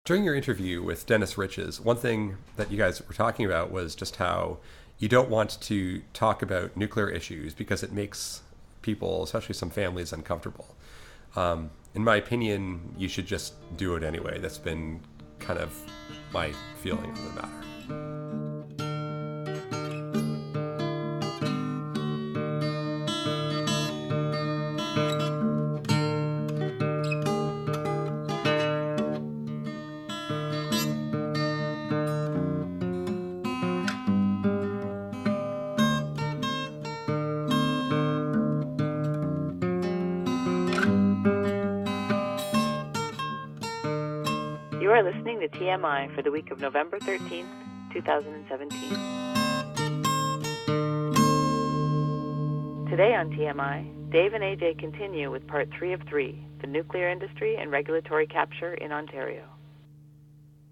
During your interview with Dennis Riches, one thing that you guys were talking about was just how you don't want to talk about nuclear issues because it makes people, especially some families, uncomfortable. In my opinion, you should just do it anyway. That's been kind of my feeling of the matter. You are listening to TMI for the week of November 13th, 2017. Today on TMI, Dave and AJ continue with part 3 of 3, the nuclear industry and regulatory capture in Ontario.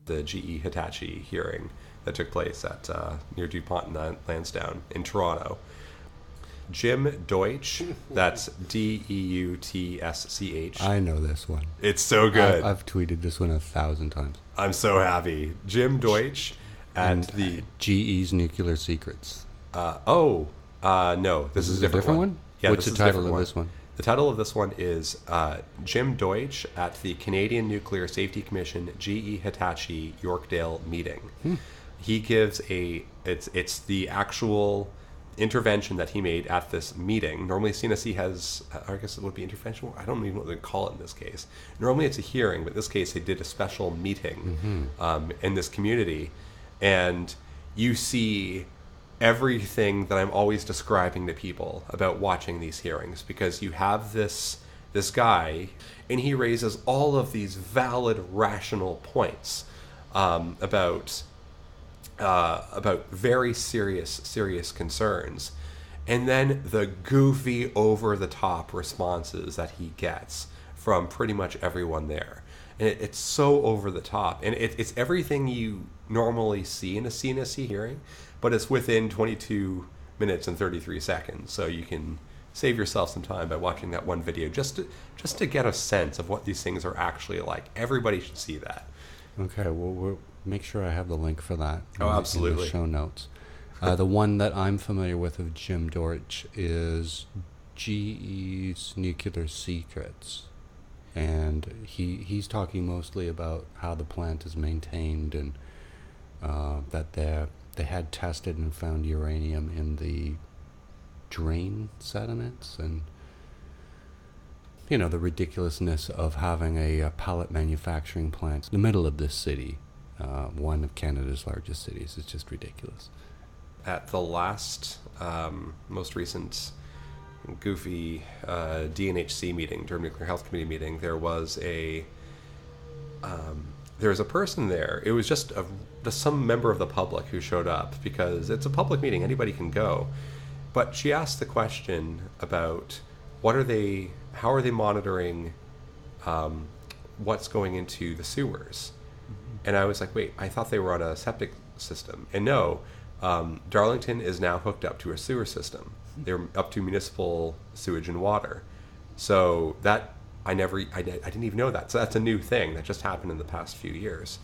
The GE Hitachi hearing that took place at near DuPont and Lansdowne in Toronto. Jim Deutsch, that's Deutsch. I know this one. It's so good. I've tweeted this one 1,000 times. I'm so happy. Jim Deutsch at the GE's Nuclear Secrets. No, this is a different one. Yeah, what's the title of this one? The title of this one is Jim Deutsch at the Canadian Nuclear Safety Commission GE Hitachi Yorkdale meeting. He gives it's the actual intervention that he made at this meeting. Normally CNSC has, I guess it would be intervention, I don't even know what they call it in this case. Normally it's a hearing, but in this case they did a special meeting in this community, and you see everything that I'm always describing to people about watching these hearings, because you have this guy and he raises all of these valid, rational points about very serious concerns, and then the goofy, over-the-top responses that he gets from pretty much everyone there. And it's so over-the-top, and it's everything you normally see in a CNSC hearing, but it's within 22 minutes and 33 seconds, so you can save yourself some time by watching that one video just to get a sense of what these things are actually like. Everybody should see that. Okay, well, we'll make sure I have the link for that. Oh, absolutely. In the show notes. The one that I'm familiar with of Jim Deutsch is GE's Nuclear Secrets. And he's talking mostly about how the plant is maintained, and that they had tested and found uranium in the drain sediments, and the ridiculousness of having a pellet manufacturing plant in the middle of this city, one of Canada's largest cities. It's just ridiculous. At the last, most recent goofy DNHC meeting, Durham Nuclear Health Committee meeting, there was a person there. It was just some member of the public who showed up, because it's a public meeting, anybody can go. But she asked the question about how are they monitoring what's going into the sewers? And I was like, wait, I thought they were on a septic system. And no, Darlington is now hooked up to a sewer system. They're up to municipal sewage and water. So that, I didn't even know that. So that's a new thing that just happened in the past few years.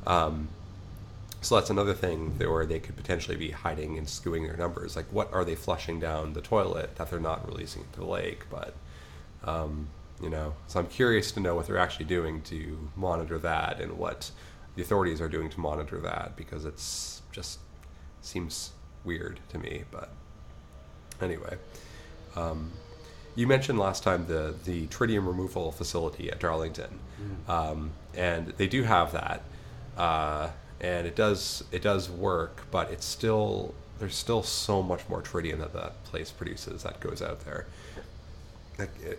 So that's another thing where they could potentially be hiding and skewing their numbers. Like, what are they flushing down the toilet that they're not releasing into the lake? But, so I'm curious to know what they're actually doing to monitor that, and what the authorities are doing to monitor that, because it's just seems weird to me. But anyway, you mentioned last time the tritium removal facility at Darlington, and they do have that. And it does work, but there's still so much more tritium that place produces that goes out there.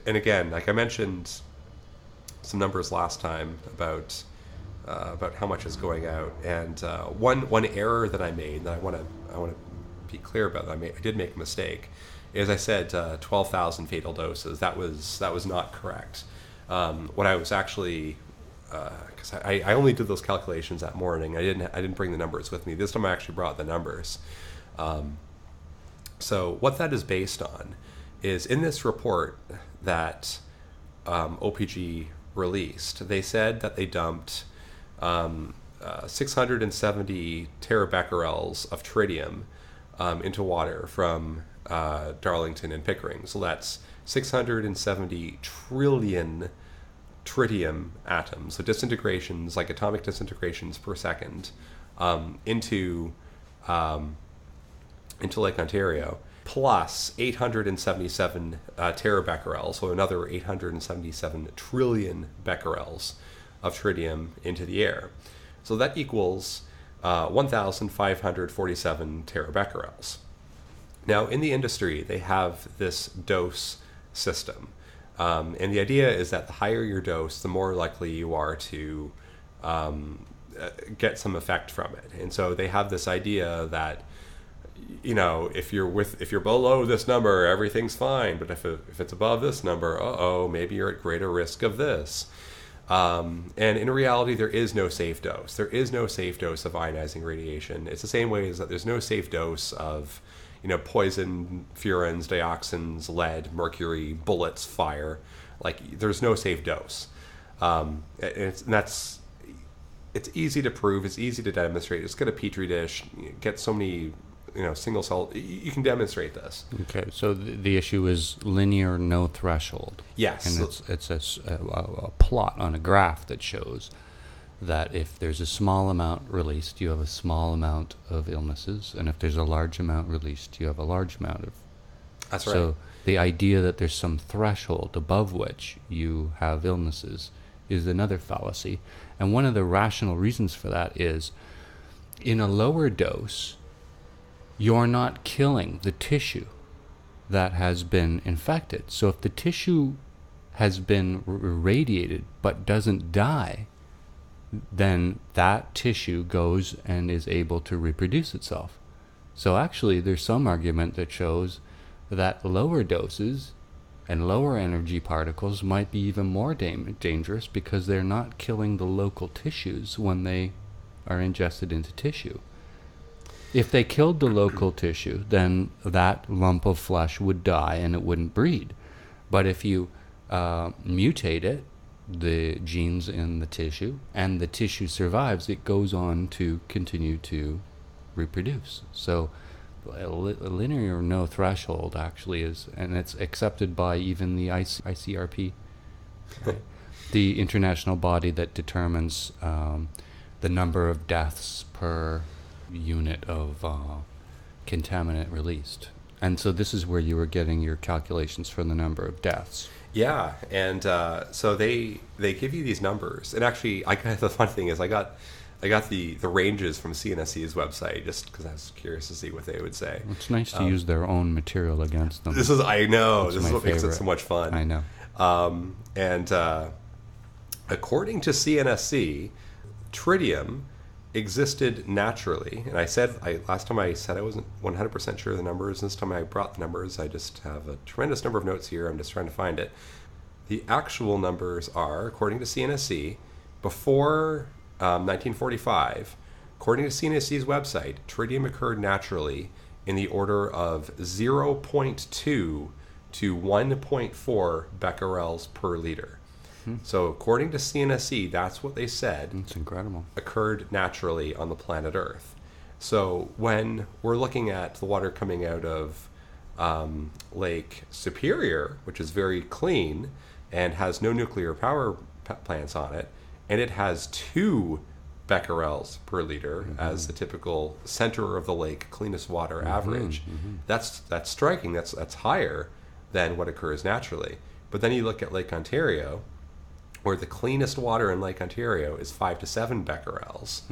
And again, like I mentioned some numbers last time about how much is going out, and one error that I made that I want to be clear about. I did make a mistake. As I said, 12,000 fatal doses. That was not correct. What I was actually, because I only did those calculations that morning. I didn't bring the numbers with me. This time I actually brought the numbers. So what that is based on is, in this report that OPG released, they said that they dumped 670 terabecquerels of tritium into water from Darlington and Pickering. So that's 670 trillion tritium atoms, so disintegrations, like atomic disintegrations per second, into Lake Ontario, plus 877 terabecquerels, so another 877 trillion becquerels of tritium into the air. So that equals 1,547 terabecquerels. Now, in the industry, they have this dose system. And the idea is that the higher your dose, the more likely you are to get some effect from it. And so they have this idea that, you know, if you're below this number, everything's fine. But if it's above this number, maybe you're at greater risk of this. And in reality, there is no safe dose. There is no safe dose of ionizing radiation. It's the same way as that there's no safe dose of, you know, poison, furans, dioxins, lead, mercury, bullets, fire. Like, there's no safe dose. It's easy to prove. It's easy to demonstrate. Just get a petri dish, get so many, you know, single cell. You can demonstrate this. Okay, so the issue is linear no threshold. Yes. And it's a plot on a graph that shows that if there's a small amount released, you have a small amount of illnesses, and if there's a large amount released, you have a large amount of... That's right. So the idea that there's some threshold above which you have illnesses is another fallacy. And one of the rational reasons for that is, in a lower dose, you're not killing the tissue that has been infected. So if the tissue has been irradiated but doesn't die, then that tissue goes and is able to reproduce itself. So actually, there's some argument that shows that lower doses and lower energy particles might be even more dangerous because they're not killing the local tissues when they are ingested into tissue. If they killed the local tissue, then that lump of flesh would die and it wouldn't breed. But if you mutate it, the genes in the tissue, and the tissue survives, it goes on to continue to reproduce. So a linear no threshold actually is, and it's accepted by even the ICRP, the international body that determines the number of deaths per unit of contaminant released. And so this is where you were getting your calculations for the number of deaths. Yeah, and so they give you these numbers, and actually, the funny thing is, I got the ranges from CNSC's website just because I was curious to see what they would say. It's nice to use their own material against them. This is what makes it so much fun. I know. And according to CNSC, tritium existed naturally, and last time I said I wasn't 100% sure of the numbers. This time I brought the numbers. I just have a tremendous number of notes here. I'm just trying to find it. The actual numbers are, according to CNSC, before 1945, according to CNSC's website, tritium occurred naturally in the order of 0.2 to 1.4 becquerels per liter. So according to CNSC, that's what they said. That's incredible. Occurred naturally on the planet Earth. So when we're looking at the water coming out of Lake Superior, which is very clean and has no nuclear power plants on it, and it has 2 becquerels per liter as the typical center of the lake cleanest water average, that's striking. That's higher than what occurs naturally. But then you look at Lake Ontario, where the cleanest water in Lake Ontario is 5 to 7 becquerels,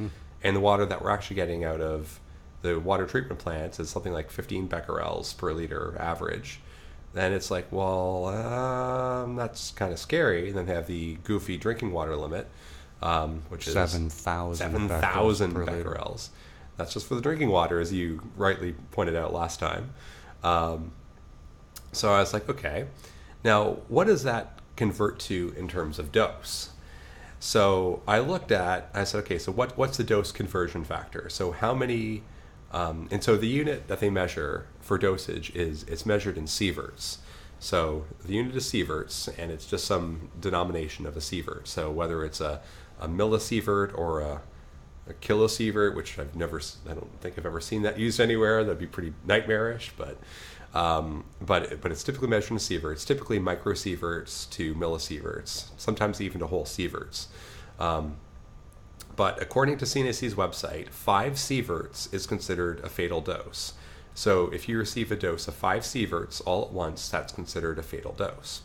and the water that we're actually getting out of the water treatment plants is something like 15 becquerels per liter average. Then it's like, well, that's kind of scary. And then they have the goofy drinking water limit, which is 7,000 becquerels. That's just for the drinking water, as you rightly pointed out last time. So I was like, okay, now what does that convert to in terms of dose? So I said, okay, so what's the dose conversion factor? So how many, and so the unit that they measure for dosage it's measured in sieverts. So the unit is sieverts, and it's just some denomination of a sievert. So whether it's a millisievert or a kilosievert, which I don't think I've ever seen that used anywhere. That'd be pretty nightmarish, but it's typically measured in sieverts, typically microsieverts to millisieverts, sometimes even to whole sieverts. But according to CNAC's website, 5 sieverts is considered a fatal dose. So if you receive a dose of 5 sieverts all at once, that's considered a fatal dose.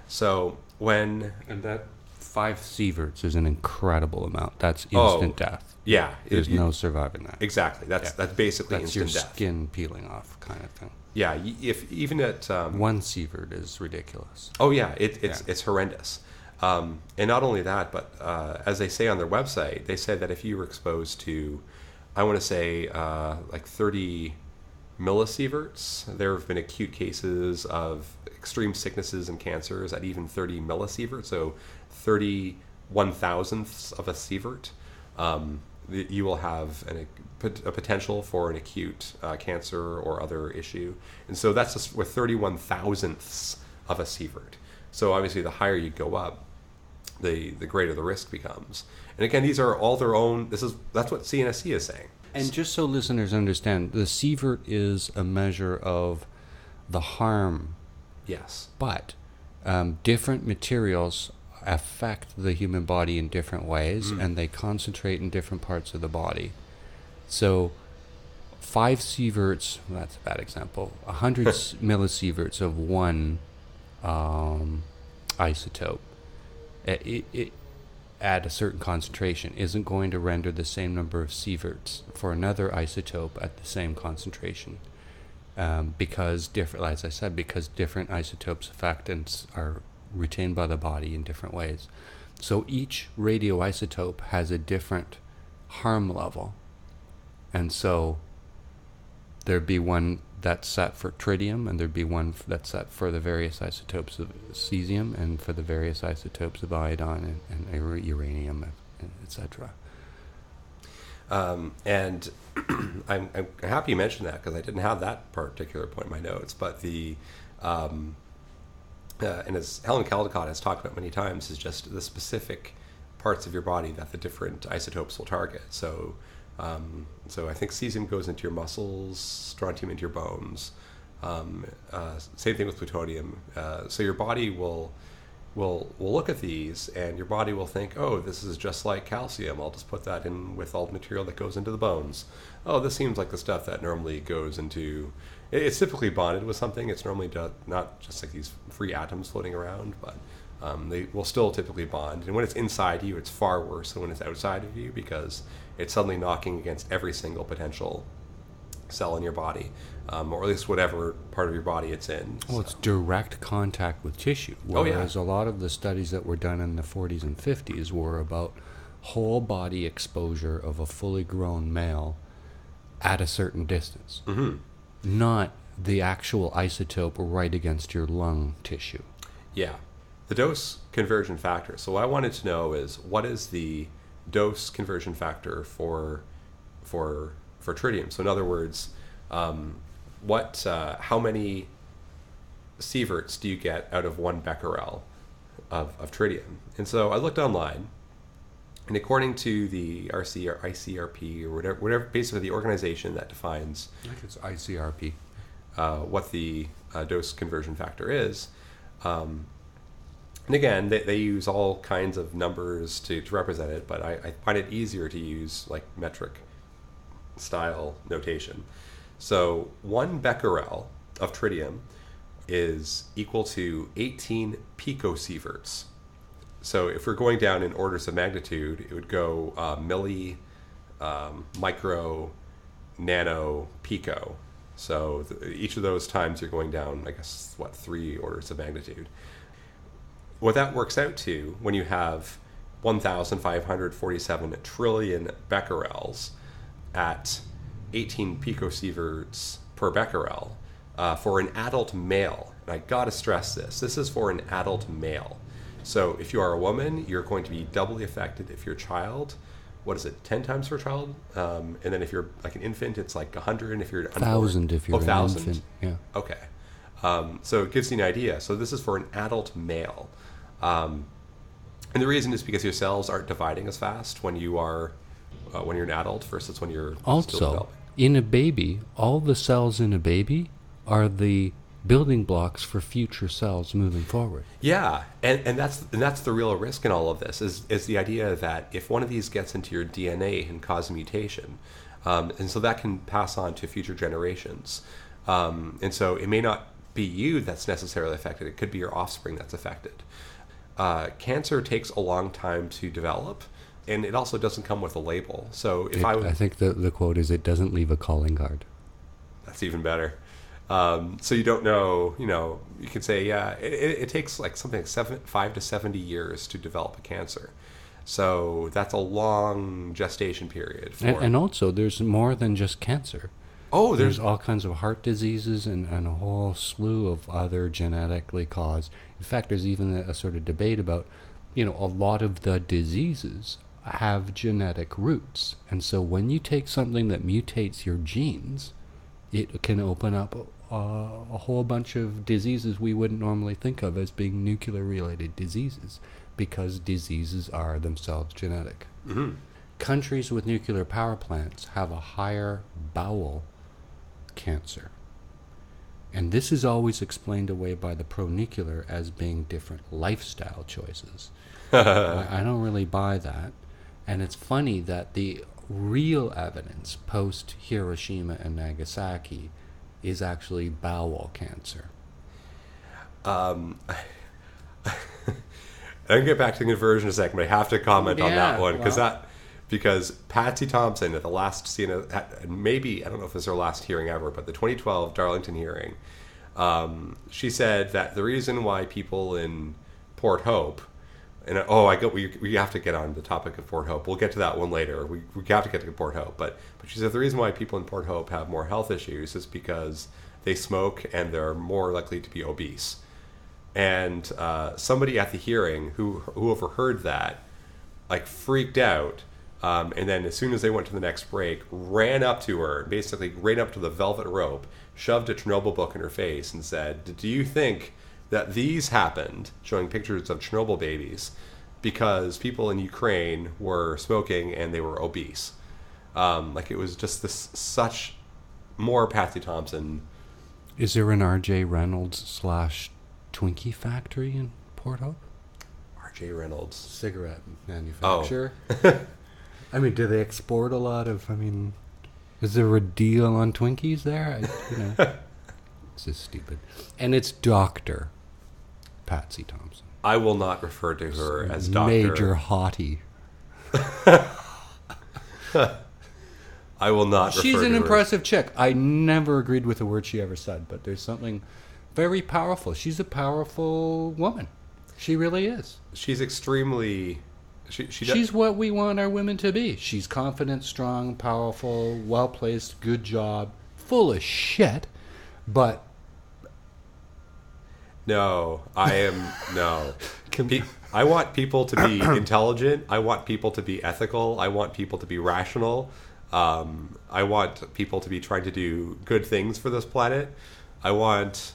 So and that 5 sieverts is an incredible amount. That's instant death. Yeah, there's no surviving that. Exactly. That's basically that's instant your death. Skin peeling off kind of thing. Yeah, if even at 1 sievert is ridiculous. Oh yeah, it's horrendous. And not only that, but as they say on their website, they say that if you were exposed to, I want to say like 30 millisieverts, there have been acute cases of extreme sicknesses and cancers at even 30 millisieverts, so 31,000ths of a sievert. You will have a potential for an acute cancer or other issue. And so that's just with 31,000ths of a sievert. So obviously the higher you go up, the greater the risk becomes. And again, these are all their own, that's what CNSC is saying. And just so listeners understand, the sievert is a measure of the harm. Yes. But different materials affect the human body in different ways, and they concentrate in different parts of the body. So 5 sieverts, well, that's a bad example, 100 millisieverts of one isotope, it at a certain concentration isn't going to render the same number of sieverts for another isotope at the same concentration, because different, as I said, because different isotopes affect and are retained by the body in different ways. So each radioisotope has a different harm level, and so there'd be one that's set for tritium, and there'd be one that's set for the various isotopes of cesium, and for the various isotopes of iodine and uranium, etc. And I'm happy you mentioned that, because I didn't have that particular point in my notes. But and as Helen Caldecott has talked about many times, is just the specific parts of your body that the different isotopes will target. So I think cesium goes into your muscles, strontium into your bones. Same thing with plutonium. So your body will look at these, and your body will think, oh, this is just like calcium. I'll just put that in with all the material that goes into the bones. Oh, this seems like the stuff that normally goes into... It's typically bonded with something. It's normally not just like these free atoms floating around, but they will still typically bond. And when it's inside you, it's far worse than when it's outside of you, because it's suddenly knocking against every single potential cell in your body, or at least whatever part of your body it's in. Well, it's direct contact with tissue, whereas a lot of the studies that were done in the 40s and 50s were about whole body exposure of a fully grown male at a certain distance, not the actual isotope right against your lung tissue. Yeah. The dose conversion factor. So what I wanted to know is, what is the dose conversion factor for tritium? So in other words, how many sieverts do you get out of 1 becquerel of tritium? And so I looked online, and according to the RC or ICRP or whatever, basically the organization that defines, I think it's ICRP, what the dose conversion factor is. And again, they use all kinds of numbers to represent it, but I find it easier to use like metric style notation. So 1 becquerel of tritium is equal to 18 picosieverts. So if we're going down in orders of magnitude, it would go milli, micro, nano, pico. So each of those times you're going down, I guess, 3 orders of magnitude. What that works out to, when you have 1,547 trillion becquerels at 18 picosieverts per becquerel for an adult male, and I gotta stress this is for an adult male. So if you are a woman, you're going to be doubly affected. If you're a child, 10 times for a child? And then if you're like an infant, it's like 100, and if you're 1,000 if you're an infant. Yeah. Okay. So it gives you an idea. So this is for an adult male. And the reason is because your cells aren't dividing as fast when you're an adult versus when you're still Also, developing. in a baby, all the cells in a baby are the building blocks for future cells moving forward. Yeah, and that's the real risk in all of this is the idea that if one of these gets into your DNA and cause a mutation, and so that can pass on to future generations, and so it may not be you that's necessarily affected. It could be your offspring that's affected. Cancer takes a long time to develop, and it also doesn't come with a label. So I think the quote is, "It doesn't leave a calling card." That's even better. So you don't know, you can say, yeah, it takes like something like 5 to 70 years to develop a cancer. So that's a long gestation period. And also, there's more than just cancer. Oh, there's all kinds of heart diseases and a whole slew of other genetically caused. In fact, there's even a sort of debate about, a lot of the diseases have genetic roots. And so when you take something that mutates your genes, it can open up a whole bunch of diseases we wouldn't normally think of as being nuclear-related diseases, because diseases are themselves genetic. Mm-hmm. Countries with nuclear power plants have a higher bowel cancer. And this is always explained away by the pro-nuclear as being different lifestyle choices. I don't really buy that. And it's funny that the real evidence post-Hiroshima and Nagasaki is actually bowel cancer. I'm going to get back to the conversion in a second, but I have to comment on that one because Patsy Thompson at the last CNN, maybe, I don't know if it was her last hearing ever, but the 2012 Darlington hearing, she said that the reason why people in Port Hope, and we have to get on the topic of Port Hope. We'll get to that one later. We have to get to Port Hope, but she said the reason why people in Port Hope have more health issues is because they smoke and they're more likely to be obese. And somebody at the hearing who overheard that, like, freaked out, and then as soon as they went to the next break, ran up to her, basically ran up to the velvet rope, shoved a Chernobyl book in her face, and said, "Do you think that these happened," showing pictures of Chernobyl babies, because people in Ukraine were smoking and they were obese? It was just this such more Patsy Thompson. Is there an R.J. Reynolds / Twinkie factory in Port Hope? R.J. Reynolds. Cigarette manufacturer. Oh. I mean, do they export a lot of, is there a deal on Twinkies there? It's just stupid. And it's Dr. Patsy Thompson. I will not refer to her as Dr. Major hottie. I will not refer to her. She's an impressive chick. I never agreed with a word she ever said, but there's something very powerful. She's a powerful woman. She really is. She's extremely... She's what we want our women to be. She's confident, strong, powerful, well-placed, good job, full of shit, but... No, I am... No. I want people to be intelligent. I want people to be ethical. I want people to be rational. I want people to be trying to do good things for this planet. I want...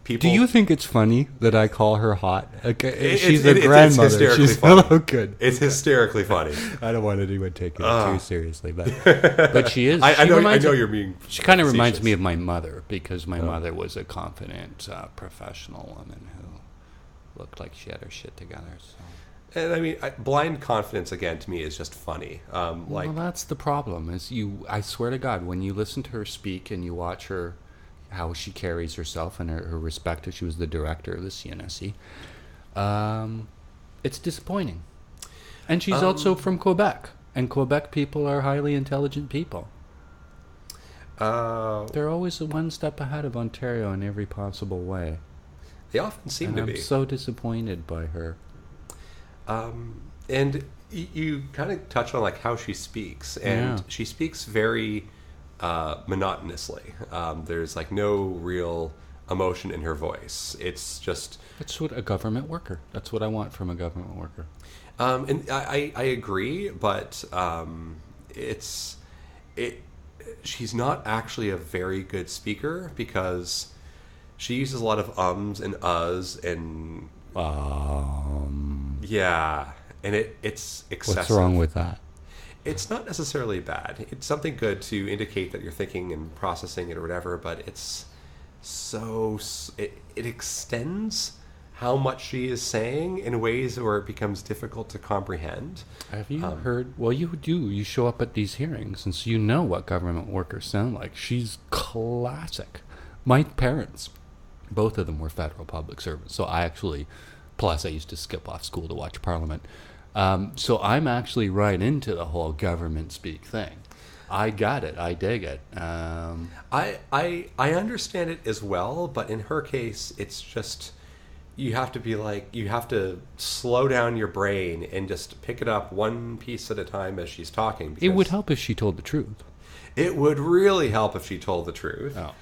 people... Do you think it's funny that I call her hot? Okay, she's a grandmother. It's hysterically she's funny. Good. It's hysterically funny. I don't want anyone taking it too seriously, but she is. I know you're being... She kind of reminds me of my mother, because my mother was a confident, professional woman who looked like she had her shit together. So. And blind confidence, again, to me is just funny. Well, that's the problem. I swear to God, when you listen to her speak and you watch her, how she carries herself and her respect, she was the director of the CNSE, it's disappointing. And she's also from Quebec, and Quebec people are highly intelligent people. They're always one step ahead of Ontario in every possible way. They often seem to be. I'm so disappointed by her. And you kind of touch on how she speaks, and she speaks very monotonously. There's no real emotion in her voice. It's just... That's what a government worker. That's what I want from a government worker. And I agree, but she's not actually a very good speaker, because she uses a lot of ums and uhs and Yeah, and it's excessive. What's wrong with that? It's not necessarily bad. It's something good to indicate that you're thinking and processing it or whatever, but it's it extends how much she is saying in ways where it becomes difficult to comprehend. Have you heard? Well, you do. You show up at these hearings, and so you know what government workers sound like. She's classic. My parents, both of them were federal public servants, so plus I used to skip off school to watch Parliament. So I'm actually right into the whole government speak thing. I got it. I dig it. I understand it as well, but in her case, it's just you have to slow down your brain and just pick it up one piece at a time as she's talking. It would help if she told the truth. It would really help if she told the truth. Oh.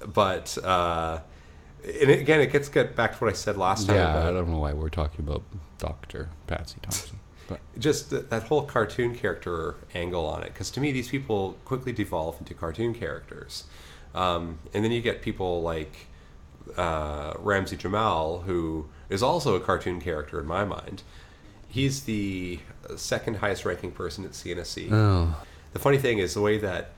But and again, it gets back to what I said last time. Yeah, I don't know why we're talking about Dr. Patsy Thompson. But just that whole cartoon character angle on it, because to me, these people quickly devolve into cartoon characters. And then you get people like Ramsey Jamal, who is also a cartoon character in my mind. He's the second highest ranking person at CNSC. Oh. The funny thing is the way that,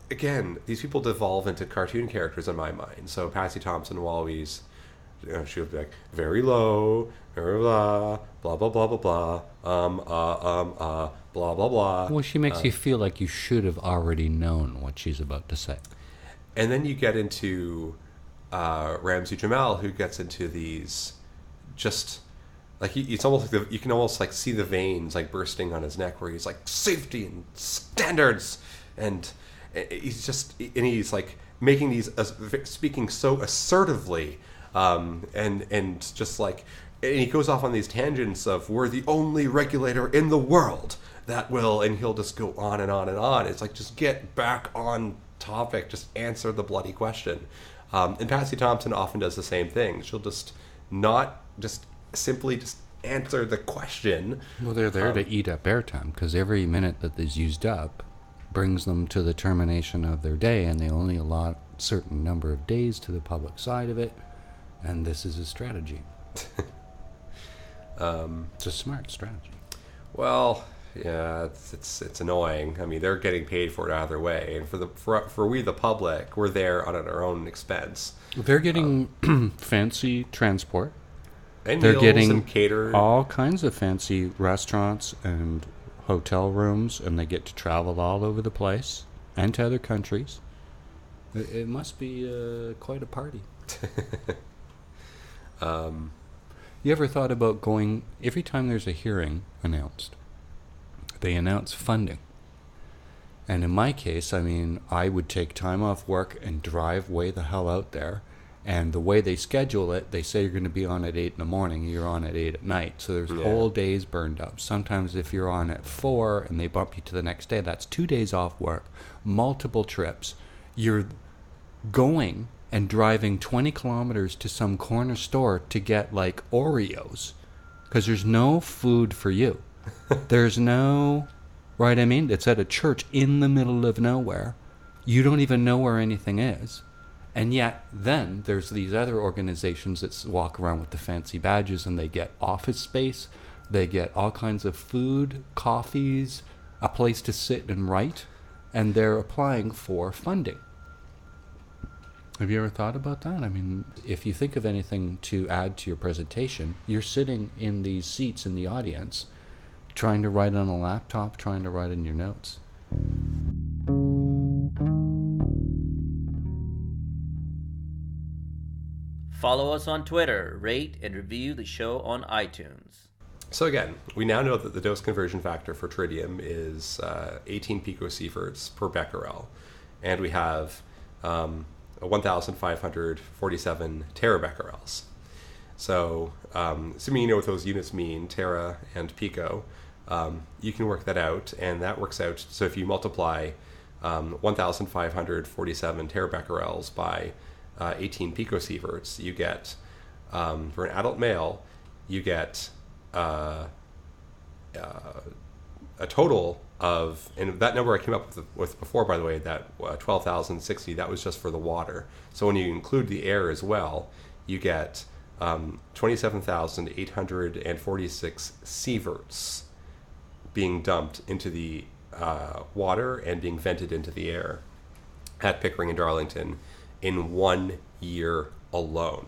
again, these people devolve into cartoon characters in my mind. So Patsy Thompson will always, she would be like, very low, blah, blah, blah, blah, blah, blah, blah, blah, blah. Well, she makes you feel like you should have already known what she's about to say. And then you get into Ramsey Jamal, who gets into these just like it's almost like you can almost like see the veins like bursting on his neck, where he's like safety and standards, and he's like making these speaking so assertively, and just like, and he goes off on these tangents of we're the only regulator in the world that will, and he'll just go on and on and on. It's like, just get back on topic, just answer the bloody question. And Patsy Thompson often does the same thing. She'll just not just simply just answer the question. Well, they're there to eat up airtime, because every minute that is used up brings them to the termination of their day, and they only allot a certain number of days to the public side of it, and this is a strategy. It's a smart strategy. Well, yeah, it's annoying. I mean, they're getting paid for it either way, and for we the public, we're there on our own expense. They're getting fancy transport. And they're meals getting and catered. all kinds of fancy restaurants and hotel rooms, and they get to travel all over the place and to other countries. It must be quite a party. You ever thought about going, every time there's a hearing announced, they announce funding. And in my case, I mean, I would take time off work and drive way the hell out there. And the way they schedule it, they say you're going to be on at 8 in the morning, you're on at 8 at night. So there's whole days burned up. Sometimes if you're on at 4 and they bump you to the next day, that's 2 days off work, multiple trips. You're going and driving 20 kilometers to some corner store to get like Oreos, because there's no food for you. There's no, right? I mean, it's at a church in the middle of nowhere. You don't even know where anything is. And yet, then, there's these other organizations that walk around with the fancy badges, and they get office space, they get all kinds of food, coffees, a place to sit and write, and they're applying for funding. Have you ever thought about that? I mean, if you think of anything to add to your presentation, you're sitting in these seats in the audience, trying to write on a laptop, trying to write in your notes. Follow us on Twitter, rate and review the show on iTunes. So again, we now know that the dose conversion factor for tritium is 18 picosieverts per becquerel, and we have 1,547 terabecquerels. So, assuming you know what those units mean, tera and pico, you can work that out, and that works out. So if you multiply 1,547 terabecquerels by 18 picosieverts, you get, for an adult male, you get a total of, and that number I came up with before, by the way, that 12,060, that was just for the water. So when you include the air as well, you get 27,846 sieverts being dumped into the water and being vented into the air at Pickering and Darlington in 1 year alone.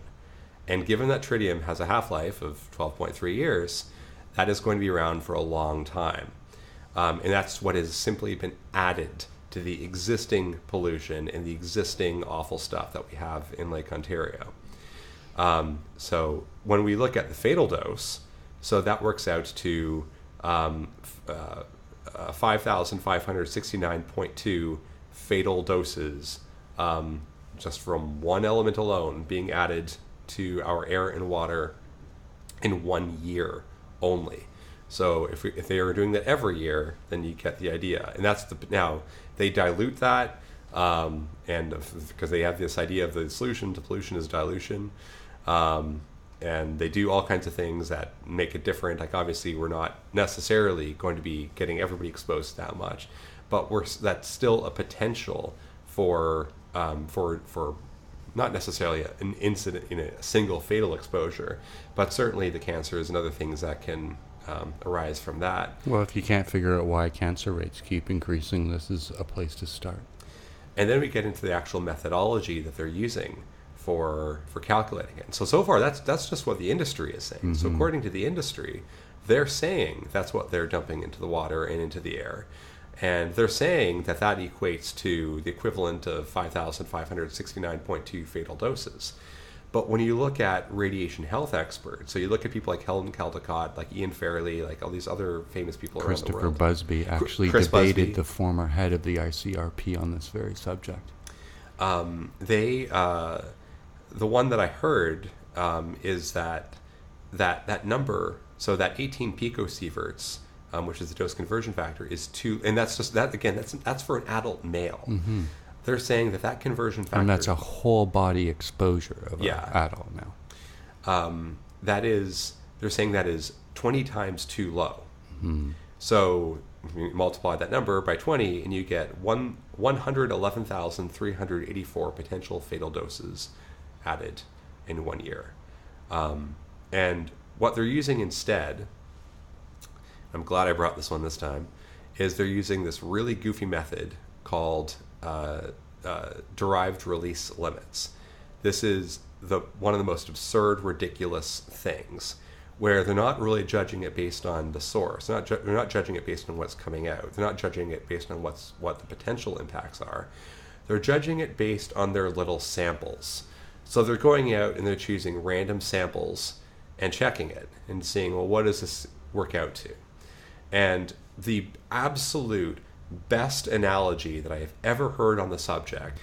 And given that tritium has a half-life of 12.3 years, that is going to be around for a long time. And that's what has simply been added to the existing pollution and the existing awful stuff that we have in Lake Ontario. So when we look at the fatal dose, so that works out to 5,569.2 fatal doses just from one element alone being added to our air and water in 1 year only. So if they are doing that every year, then you get the idea. And that's now they dilute that, and because they have this idea of the solution to pollution is dilution, and they do all kinds of things that make it different. Like obviously, we're not necessarily going to be getting everybody exposed that much, but that's still a potential for not necessarily an incident in a single fatal exposure, but certainly the cancers and other things that can arise from that. Well, if you can't figure out why cancer rates keep increasing, this is a place to start. And then we get into the actual methodology that they're using for calculating it. So far, that's just what the industry is saying. Mm-hmm. So according to the industry, they're saying that's what they're dumping into the water and into the air. And they're saying that equates to the equivalent of 5,569.2 fatal doses. But when you look at radiation health experts, so you look at people like Helen Caldicott, like Ian Fairley, like all these other famous people around the world. Christopher Busby actually debated the former head of the ICRP on this very subject. The one that I heard is that number, so that 18 picosieverts, which is the dose conversion factor, is 2, and that's just that again. That's for an adult male. Mm-hmm. They're saying that conversion factor, and that's a whole body exposure of an adult male. They're saying that is 20 times too low. Mm-hmm. So you multiply that number by 20, and you get 111,384 potential fatal doses added in 1 year. And what they're using instead, I'm glad I brought this one this time, is they're using this really goofy method called derived release limits. This is one of the most absurd, ridiculous things, where they're not really judging it based on the source. They're not judging it based on what's coming out. They're not judging it based on what the potential impacts are. They're judging it based on their little samples. So they're going out and they're choosing random samples and checking it and seeing, well, what does this work out to? And the absolute best analogy that I have ever heard on the subject,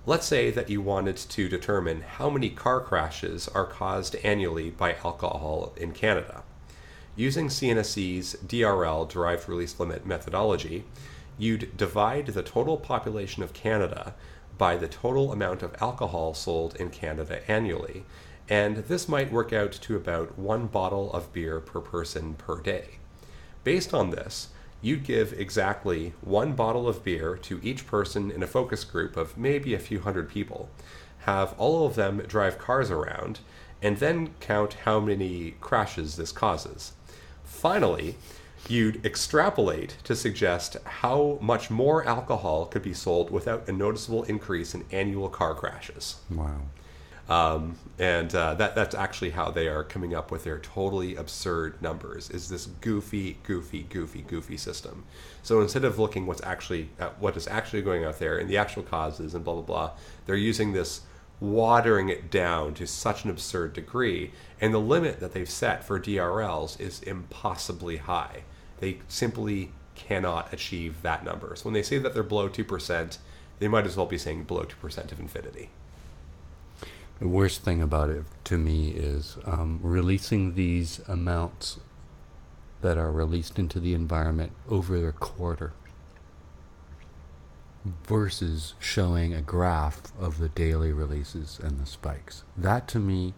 let's say that you wanted to determine how many car crashes are caused annually by alcohol in Canada. Using CNSC's DRL, Derived Release Limit methodology, you'd divide the total population of Canada by the total amount of alcohol sold in Canada annually, and this might work out to about 1 bottle of beer per person per day. Based on this, you'd give exactly 1 bottle of beer to each person in a focus group of maybe a few hundred people, have all of them drive cars around, and then count how many crashes this causes. Finally, you'd extrapolate to suggest how much more alcohol could be sold without a noticeable increase in annual car crashes. Wow. That's actually how they are coming up with their totally absurd numbers, is this goofy system. So instead of looking what is actually going out there and the actual causes and blah, blah, blah, they're using this, watering it down to such an absurd degree. And the limit that they've set for DRLs is impossibly high. They simply cannot achieve that number. So when they say that they're below 2%, they might as well be saying below 2% of infinity. The worst thing about it to me is releasing these amounts that are released into the environment over a quarter versus showing a graph of the daily releases and the spikes. That to me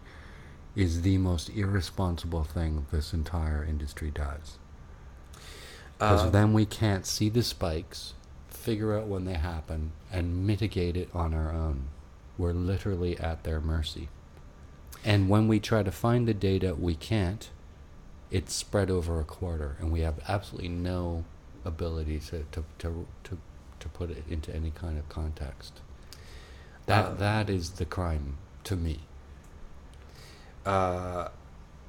is the most irresponsible thing this entire industry does. Because then we can't see the spikes, figure out when they happen, and mitigate it on our own. We're literally at their mercy. And when we try to find the data, we can't. It's spread over a quarter, and we have absolutely no ability to put it into any kind of context. That is the crime to me.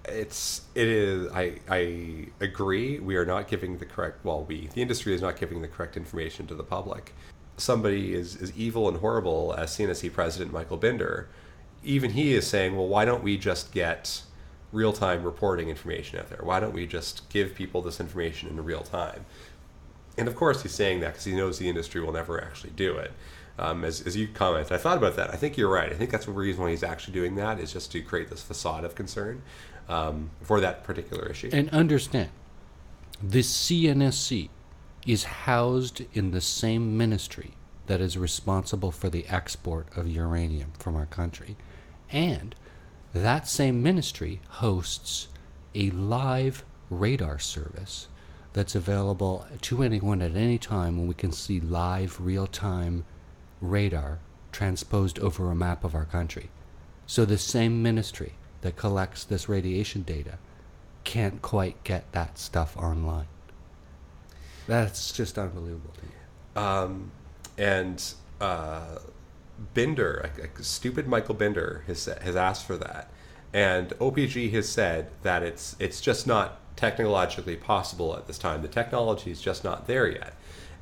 It is. I agree. We are not giving the correct. Well, the industry is not giving the correct information to the public. Somebody is evil and horrible as CNSC President Michael Binder. Even he is saying, well, why don't we just get real-time reporting information out there? Why don't we just give people this information in real time? And of course, he's saying that because he knows the industry will never actually do it. As you comment, I thought about that. I think you're right. I think that's the reason why he's actually doing that, is just to create this facade of concern for that particular issue. And understand, the CNSC is housed in the same ministry that is responsible for the export of uranium from our country. And that same ministry hosts a live radar service that's available to anyone at any time, when we can see live, real-time radar transposed over a map of our country. So the same ministry that collects this radiation data can't quite get that stuff online. That's just unbelievable to me. Binder, stupid Michael Binder, has asked for that, and OPG has said that it's just not technologically possible at this time. The technology is just not there yet.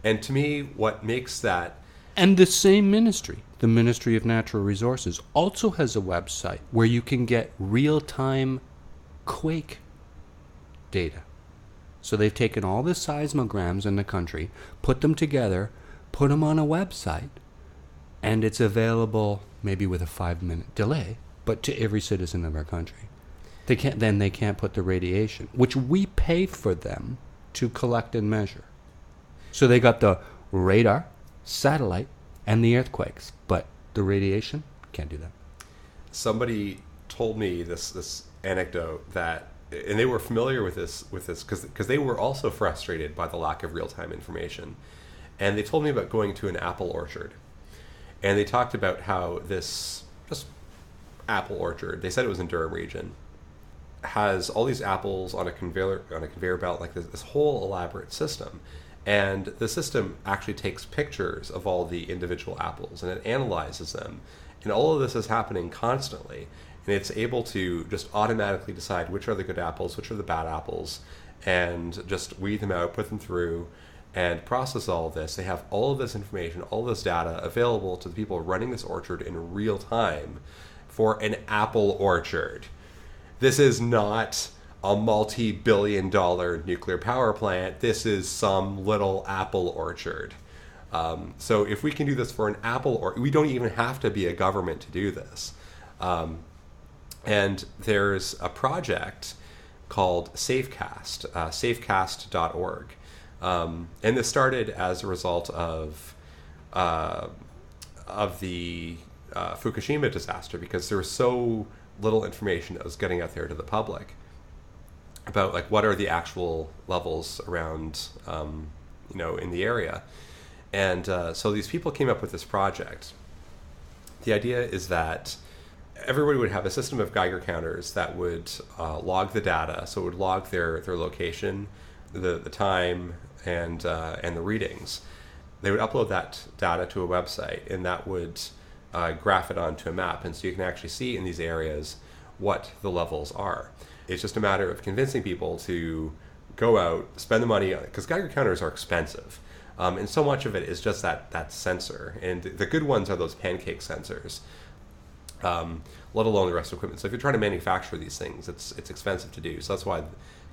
And to me, what makes that... And the same ministry, the Ministry of Natural Resources, also has a website where you can get real-time quake data. So they've taken all the seismograms in the country, put them together, put them on a website, and it's available maybe with a 5-minute delay, but to every citizen of our country. They can't put the radiation, which we pay for them to collect and measure. So they got the radar, satellite, and the earthquakes, but the radiation can't do that. Somebody told me this anecdote that, and they were familiar with this because they were also frustrated by the lack of real-time information, and they told me about going to an apple orchard, and they talked about how this just apple orchard, they said it was in Durham region, has all these apples on a conveyor belt, like this whole elaborate system. And the system actually takes pictures of all the individual apples and it analyzes them. And all of this is happening constantly. And it's able to just automatically decide which are the good apples, which are the bad apples, and just weed them out, put them through, and process all of this. They have all of this information, all of this data available to the people running this orchard in real time for an apple orchard. This is not a multi-billion-dollar nuclear power plant. This is some little apple orchard. So if we can do this for an apple orchard, we don't even have to be a government to do this. And there's a project called Safecast, safecast.org. And this started as a result of the Fukushima disaster, because there was so little information that was getting out there to the public about like what are the actual levels around in the area. And so these people came up with this project. The idea is that everybody would have a system of Geiger counters that would log the data. So it would log their location, the time, and the readings. They would upload that data to a website, and that would graph it onto a map. And so you can actually see in these areas what the levels are. It's just a matter of convincing people to go out, spend the money, because Geiger counters are expensive. And so much of it is just that sensor. And the good ones are those pancake sensors, let alone the rest of the equipment. So if you're trying to manufacture these things, it's expensive to do. So that's why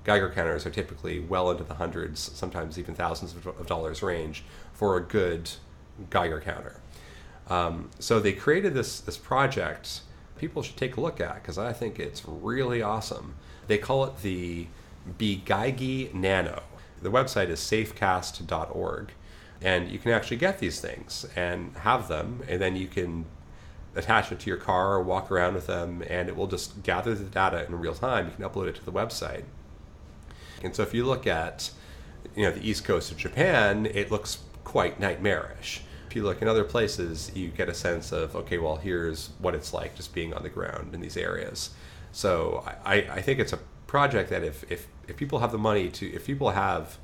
Geiger counters are typically well into the hundreds, sometimes even thousands of dollars range for a good Geiger counter. So they created this project people should take a look at, because I think it's really awesome. They call it the BeGeigy Nano. The website is safecast.org, and you can actually get these things and have them, and then you can attach it to your car or walk around with them, and it will just gather the data in real time. You can upload it to the website. And so if you look at the east coast of Japan, it looks quite nightmarish. if you look in other places, you get a sense of, okay, well, here's what it's like just being on the ground in these areas. So I think it's a project that if people have the money to, if people have,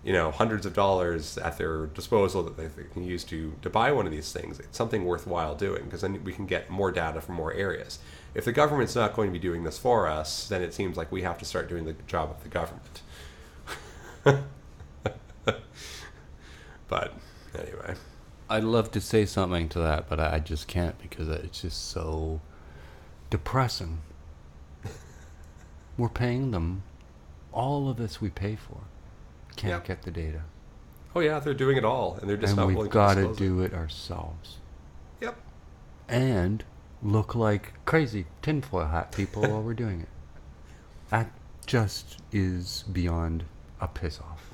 hundreds of dollars at their disposal that they can use to buy one of these things, it's something worthwhile doing, because then we can get more data from more areas. If the government's not going to be doing this for us, then it seems like we have to start doing the job of the government. But anyway. I'd love to say something to that, but I just can't, because it's just so depressing. We're paying them. All of this we pay for. Can't get the data. Oh yeah, they're doing it all, and they're just not willing to disclose it. And we've got to do it ourselves. Yep. And look like crazy tinfoil hat people while we're doing it. That just is beyond a piss off.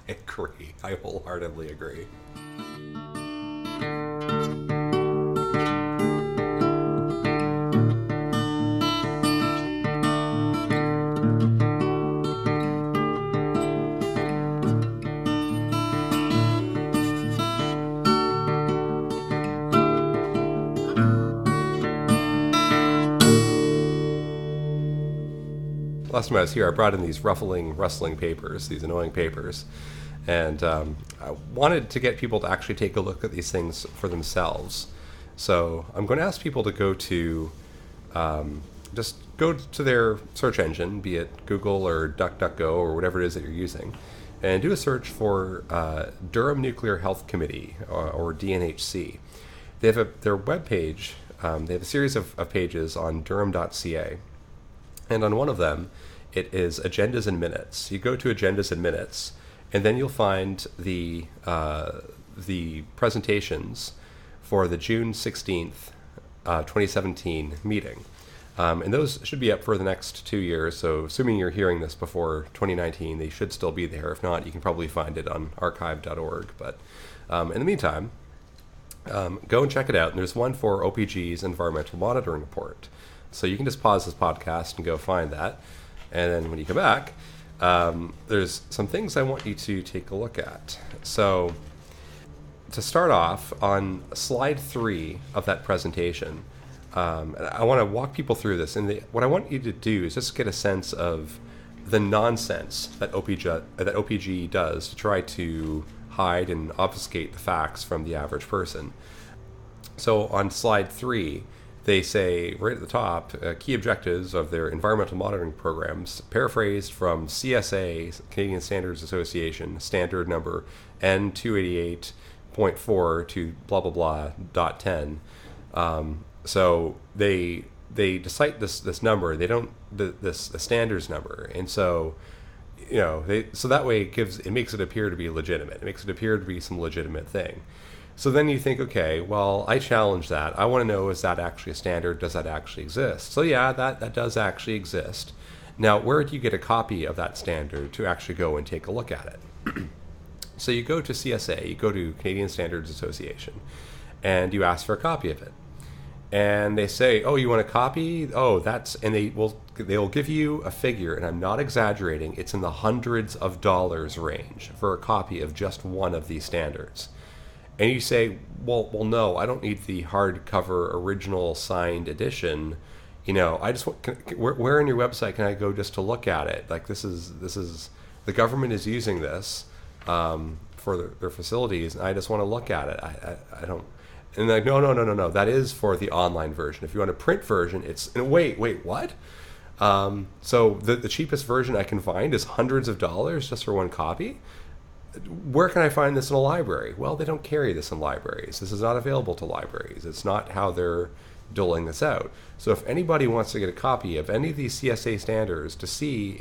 I agree. I wholeheartedly agree. Last time I was here, I brought in these rustling papers, these annoying papers, and I wanted to get people to actually take a look at these things for themselves. So I'm going to ask people to go to, just go to their search engine, be it Google or DuckDuckGo or whatever it is that you're using, and do a search for Durham Nuclear Health Committee, or DNHC. They have their webpage. They have a series of pages on durham.ca. And on one of them, it is Agendas and Minutes. You go to Agendas and Minutes, and then you'll find the presentations for the June 16th, 2017 meeting. And those should be up for the next 2 years, so assuming you're hearing this before 2019, they should still be there. If not, you can probably find it on archive.org. But in the meantime, go and check it out. And there's one for OPG's Environmental Monitoring Report. So you can just pause this podcast and go find that. And then when you come back, there's some things I want you to take a look at. So to start off, on slide 3 of that presentation, I want to walk people through this. And what I want you to do is just get a sense of the nonsense that OPG does to try to hide and obfuscate the facts from the average person. So on slide 3, they say right at the top, key objectives of their environmental monitoring programs, paraphrased from CSA, Canadian Standards Association, standard number N288.4 to blah, blah, blah, .10. So they cite this number, they don't, the standards number. And so, so that way it makes it appear to be legitimate. It makes it appear to be some legitimate thing. So then you think, okay, well, I challenge that. I want to know, is that actually a standard? Does that actually exist? So yeah, that does actually exist. Now, where do you get a copy of that standard to actually go and take a look at it? So you go to CSA, you go to Canadian Standards Association, and you ask for a copy of it. And they say, oh, you want a copy? Oh, and they'll give you a figure, and I'm not exaggerating, it's in the hundreds of dollars range for a copy of just one of these standards. And you say, well, no, I don't need the hardcover original signed edition. I just want, where on your website can I go just to look at it? Like this is the government is using this for their facilities, and I just want to look at it. I don't. And they're like, no. That is for the online version. If you want a print version, it's wait, what? So the cheapest version I can find is hundreds of dollars just for one copy. Where can I find this in a library? Well, they don't carry this in libraries. This is not available to libraries. It's not how they're doling this out. So if anybody wants to get a copy of any of these CSA standards to see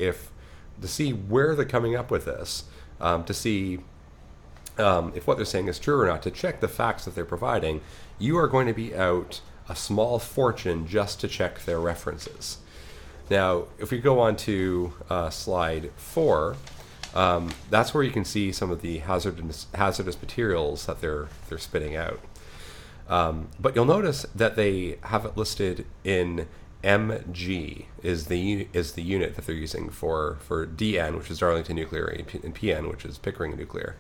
where they're coming up with this, to see if what they're saying is true or not, to check the facts that they're providing, you are going to be out a small fortune just to check their references. Now, if we go on to slide 4, that's where you can see some of the hazardous materials that they're spitting out. But you'll notice that they have it listed in MG is the unit that they're using for DN, which is Darlington Nuclear, and PN, which is Pickering Nuclear.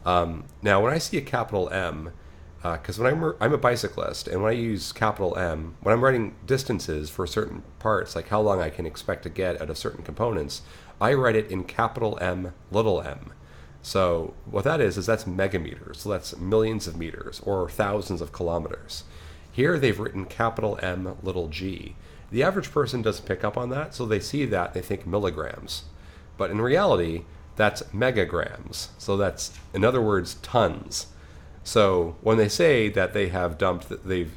Now, when I see a capital M, because when I'm a bicyclist, and when I use capital M, when I'm writing distances for certain parts, like how long I can expect to get out of certain components, I write it in capital M, little m. So what that is that's megameters. So that's millions of meters or thousands of kilometers. Here they've written capital M, little g. The average person doesn't pick up on that, so they see that, they think milligrams. But in reality, that's megagrams. So that's, in other words, tons. So when they say that they have they've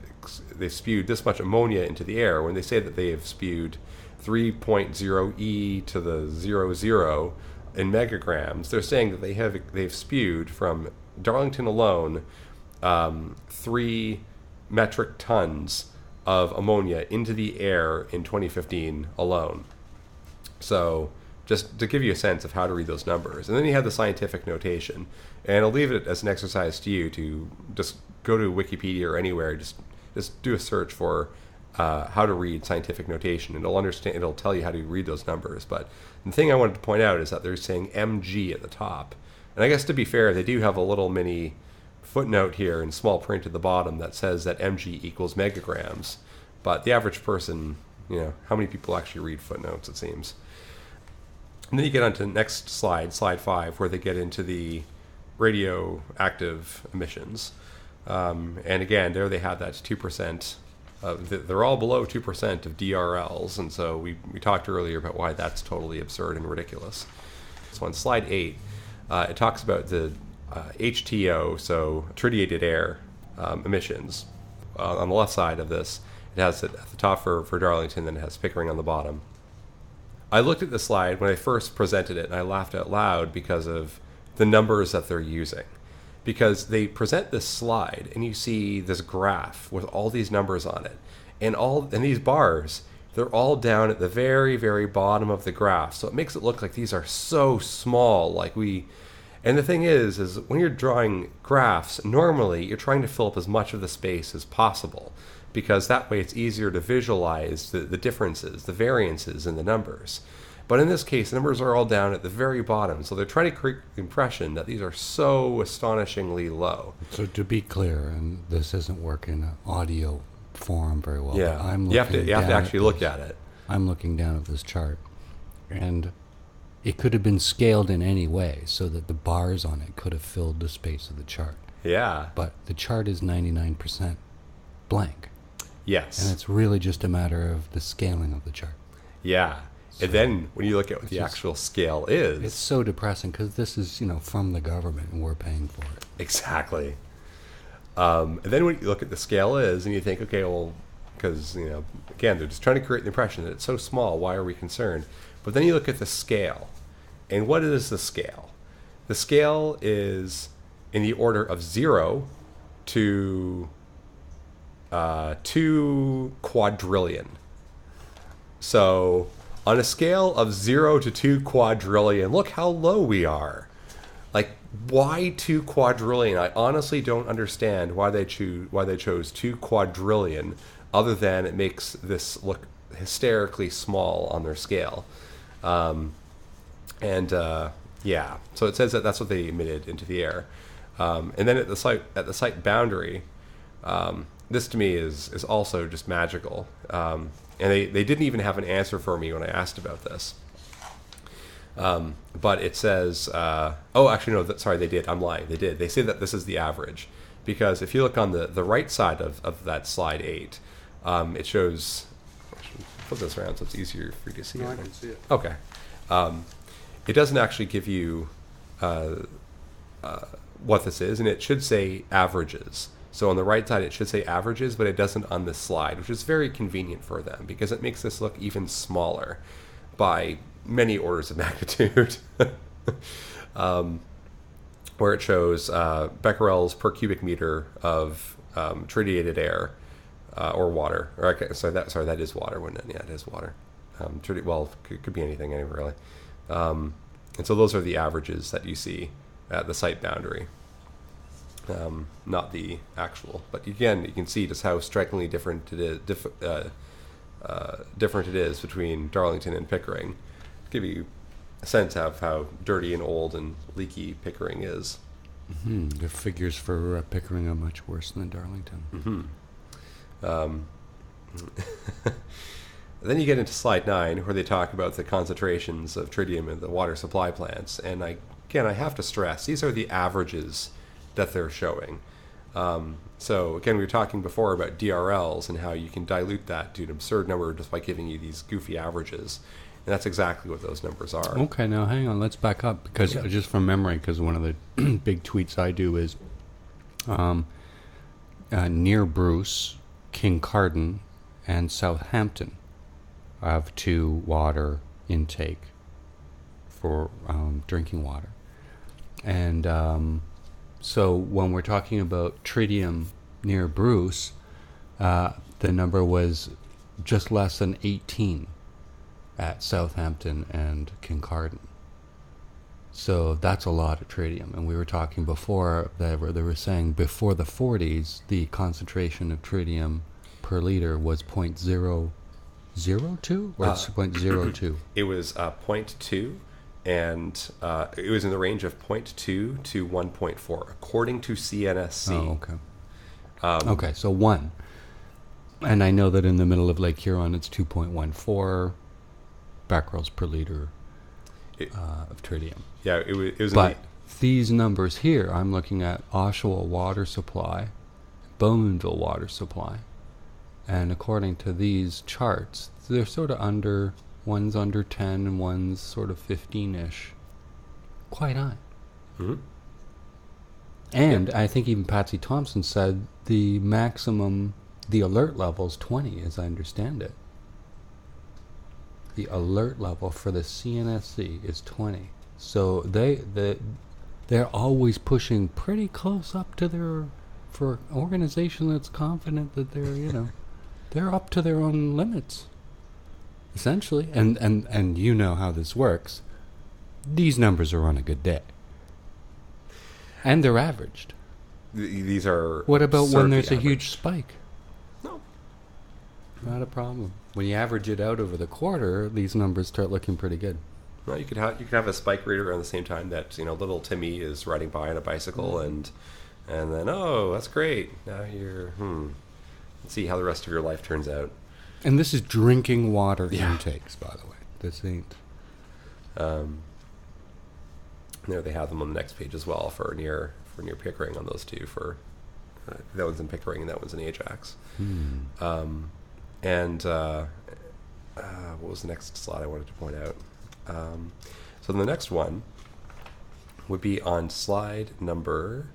spewed this much ammonia into the air, when they say that they have spewed 3.0 e to the 00 in megagrams, they're saying that they've spewed from Darlington alone 3 metric tons of ammonia into the air in 2015 alone. So just to give you a sense of how to read those numbers. And then you have the scientific notation. And I'll leave it as an exercise to you to just go to Wikipedia or anywhere, just do a search for how to read scientific notation, and it'll tell you how to read those numbers. But the thing I wanted to point out is that they're saying mg at the top. And I guess to be fair, they do have a little mini footnote here in small print at the bottom that says that mg equals megagrams. But the average person, how many people actually read footnotes, it seems. And then you get on to the next slide 5, where they get into the radioactive emissions. And again, there they have that 2%. They're all below 2% of DRLs, and so we talked earlier about why that's totally absurd and ridiculous. So on slide 8, it talks about the HTO, so tritiated air emissions. On the left side of this, it has it at the top for Darlington, then it has Pickering on the bottom. I looked at the slide when I first presented it, and I laughed out loud because of the numbers that they're using. Because they present this slide, and you see this graph with all these numbers on it. And these bars, they're all down at the very, very bottom of the graph. So it makes it look like these are so small. And the thing is when you're drawing graphs, normally you're trying to fill up as much of the space as possible, because that way it's easier to visualize the differences, the variances in the numbers. But in this case, the numbers are all down at the very bottom, so they're trying to create the impression that these are so astonishingly low. So to be clear, and this isn't working in audio form very well, yeah. but you have to actually look at it. I'm looking down at this chart, and it could have been scaled in any way so that the bars on it could have filled the space of the chart. Yeah. But the chart is 99% blank. Yes. And it's really just a matter of the scaling of the chart. Yeah. So, and then when you look at what the actual scale is... It's so depressing because this is, from the government and we're paying for it. Exactly. And then when you look at the scale is and you think, okay, well, because, again, they're just trying to create the impression that it's so small, why are we concerned? But then you look at the scale. And what is the scale? The scale is in the order of 0 to 2 quadrillion. So on a scale of 0 to 2 quadrillion, look how low we are. Why 2 quadrillion? I honestly don't understand why they chose 2 quadrillion, other than it makes this look hysterically small on their scale. So it says that that's what they emitted into the air. And then at the site boundary, this to me is also just magical. And they didn't even have an answer for me when I asked about this. But it says, they did. I'm lying. They did. They say that this is the average. Because if you look on the right side of that slide 8, it shows, I should flip this around so it's easier for you to see. No, I can see it. Okay. It doesn't actually give you what this is, and it should say averages. So on the right side, it should say averages, but it doesn't on this slide, which is very convenient for them because it makes this look even smaller by many orders of magnitude. Where it shows becquerels per cubic meter of tritiated air or water. That is water, wouldn't it? Yeah, it is water. Could be anything, really. And so those are the averages that you see at the site boundary. Not the actual, but again, you can see just how strikingly different it is between Darlington and Pickering. Give you a sense of how dirty and old and leaky Pickering is. The figures for Pickering are much worse than Darlington. Then you get into slide 9, where they talk about the concentrations of tritium in the water supply plants. And I have to stress, these are the averages that they're showing. So again, we were talking before about DRLs and how you can dilute that to an absurd number just by giving you these goofy averages. And that's exactly what those numbers are. Okay, now hang on, let's back up, because just from memory, because one of the big tweets I do is near Bruce, Kincardine, and Southampton have 2 water intake for drinking water. And so when we're talking about tritium near Bruce, the number was just less than 18 at Southampton and Kincardine. So that's a lot of tritium. And we were talking before that they were saying before the 40s, the concentration of tritium per liter was 0.002 or 0.02? It was 0.2, and it was in the range of 0.2 to 1.4, according to CNSC. Oh, okay. Okay, so 1. And I know that in the middle of Lake Huron, it's 2.14 becquerels per liter of tritium. Yeah, it was. But these numbers here, I'm looking at Oshawa water supply, Bowmanville water supply, and according to these charts, they're sort of under, one's under 10 and one's sort of 15-ish. Quite high. Mm-hmm. And I think even Patsy Thompson said the maximum, the alert level is 20, as I understand it. The alert level for the CNSC is 20. So they're always pushing pretty close up to their, for an organization that's confident that they're, they're up to their own limits, essentially. And you know how this works. These numbers are on a good day. And they're averaged. These are... What about when there's a average. huge spike? No. Not a problem. When you average it out over the quarter, these numbers start looking pretty good. Well, you could have a spike reader around the same time that little Timmy is riding by on a bicycle, and then that's great. Now you're let's see how the rest of your life turns out. And this is drinking water intakes, by the way. This ain't. There they have them on the next page as well for near Pickering on those two. For that one's in Pickering and that one's in Ajax. What was the next slide I wanted to point out? So the next one would be on slide number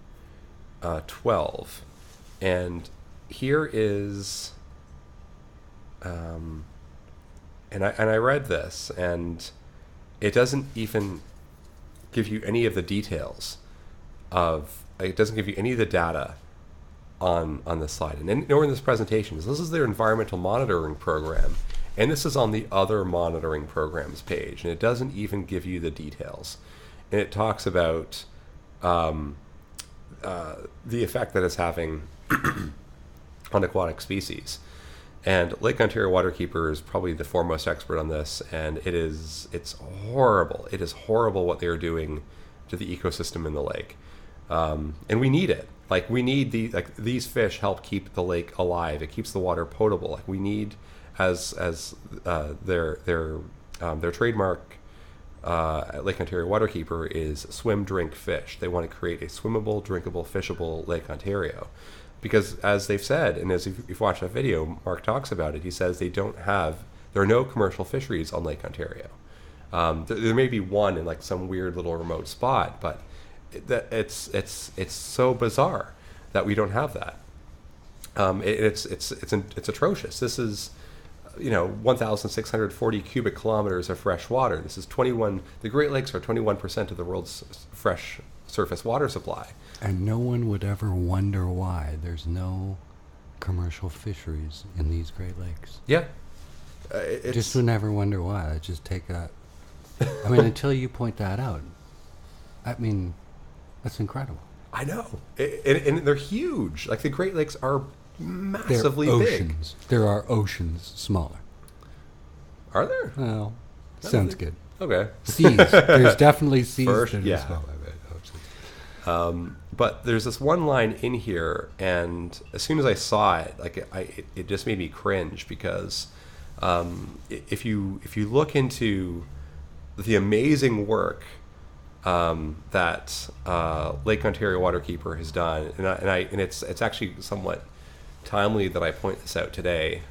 12, and here is, and I read this, and it doesn't even give you any of the details of. It doesn't give you any of the data on this slide, and nor in this presentation. This is their environmental monitoring program. And this is on the other monitoring programs page, and it doesn't even give you the details. And it talks about the effect that it's having on aquatic species. And Lake Ontario Waterkeeper is probably the foremost expert on this, and it's horrible. It is horrible what they are doing to the ecosystem in the lake, and we need it. Like we need these fish help keep the lake alive. It keeps the water potable. Like we need. As their trademark at Lake Ontario Waterkeeper is swim, drink, fish. They want to create a swimmable, drinkable, fishable Lake Ontario, because as they've said, and as you've watched that video, Mark talks about it. He says there are no commercial fisheries on Lake Ontario. There may be one in like some weird little remote spot, but it's so bizarre that we don't have that. It's atrocious. This is 1,640 cubic kilometers of fresh water. This is 21. The Great Lakes are 21% of the world's fresh surface water supply. And no one would ever wonder why there's no commercial fisheries in these Great Lakes. Yeah. Just would never wonder why. I just take that. I mean, until you point that out. I mean, that's incredible. I know. And they're huge. Like the Great Lakes are massively They're big. oceans. There are oceans smaller. Are there? Well, sounds good. Okay. Seas. There's definitely seas First, that yeah. are smaller. But there's this one line in here, and as soon as I saw it, it just made me cringe, because if you look into the amazing work that Lake Ontario Waterkeeper has done, and it's actually somewhat timely that I point this out today,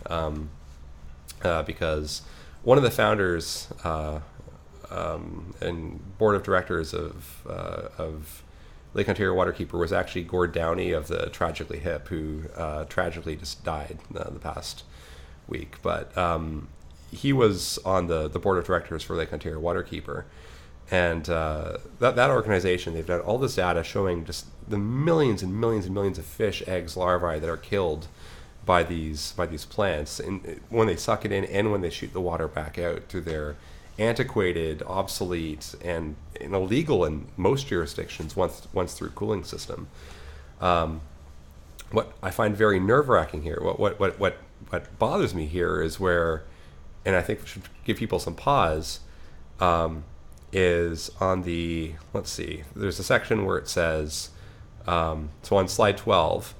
because one of the founders and board of directors of Lake Ontario Waterkeeper was actually Gord Downey of the Tragically Hip, who tragically just died the past week. But he was on the board of directors for Lake Ontario Waterkeeper. And that organization, they've done all this data showing just the millions and millions and millions of fish, eggs, larvae that are killed by these plants, and when they suck it in and when they shoot the water back out through their antiquated, obsolete, and illegal in most jurisdictions once through cooling system. What I find very nerve-wracking here, what bothers me here is where, and I think we should give people some pause, is on the, let's see, there's a section where it says, so on slide 12,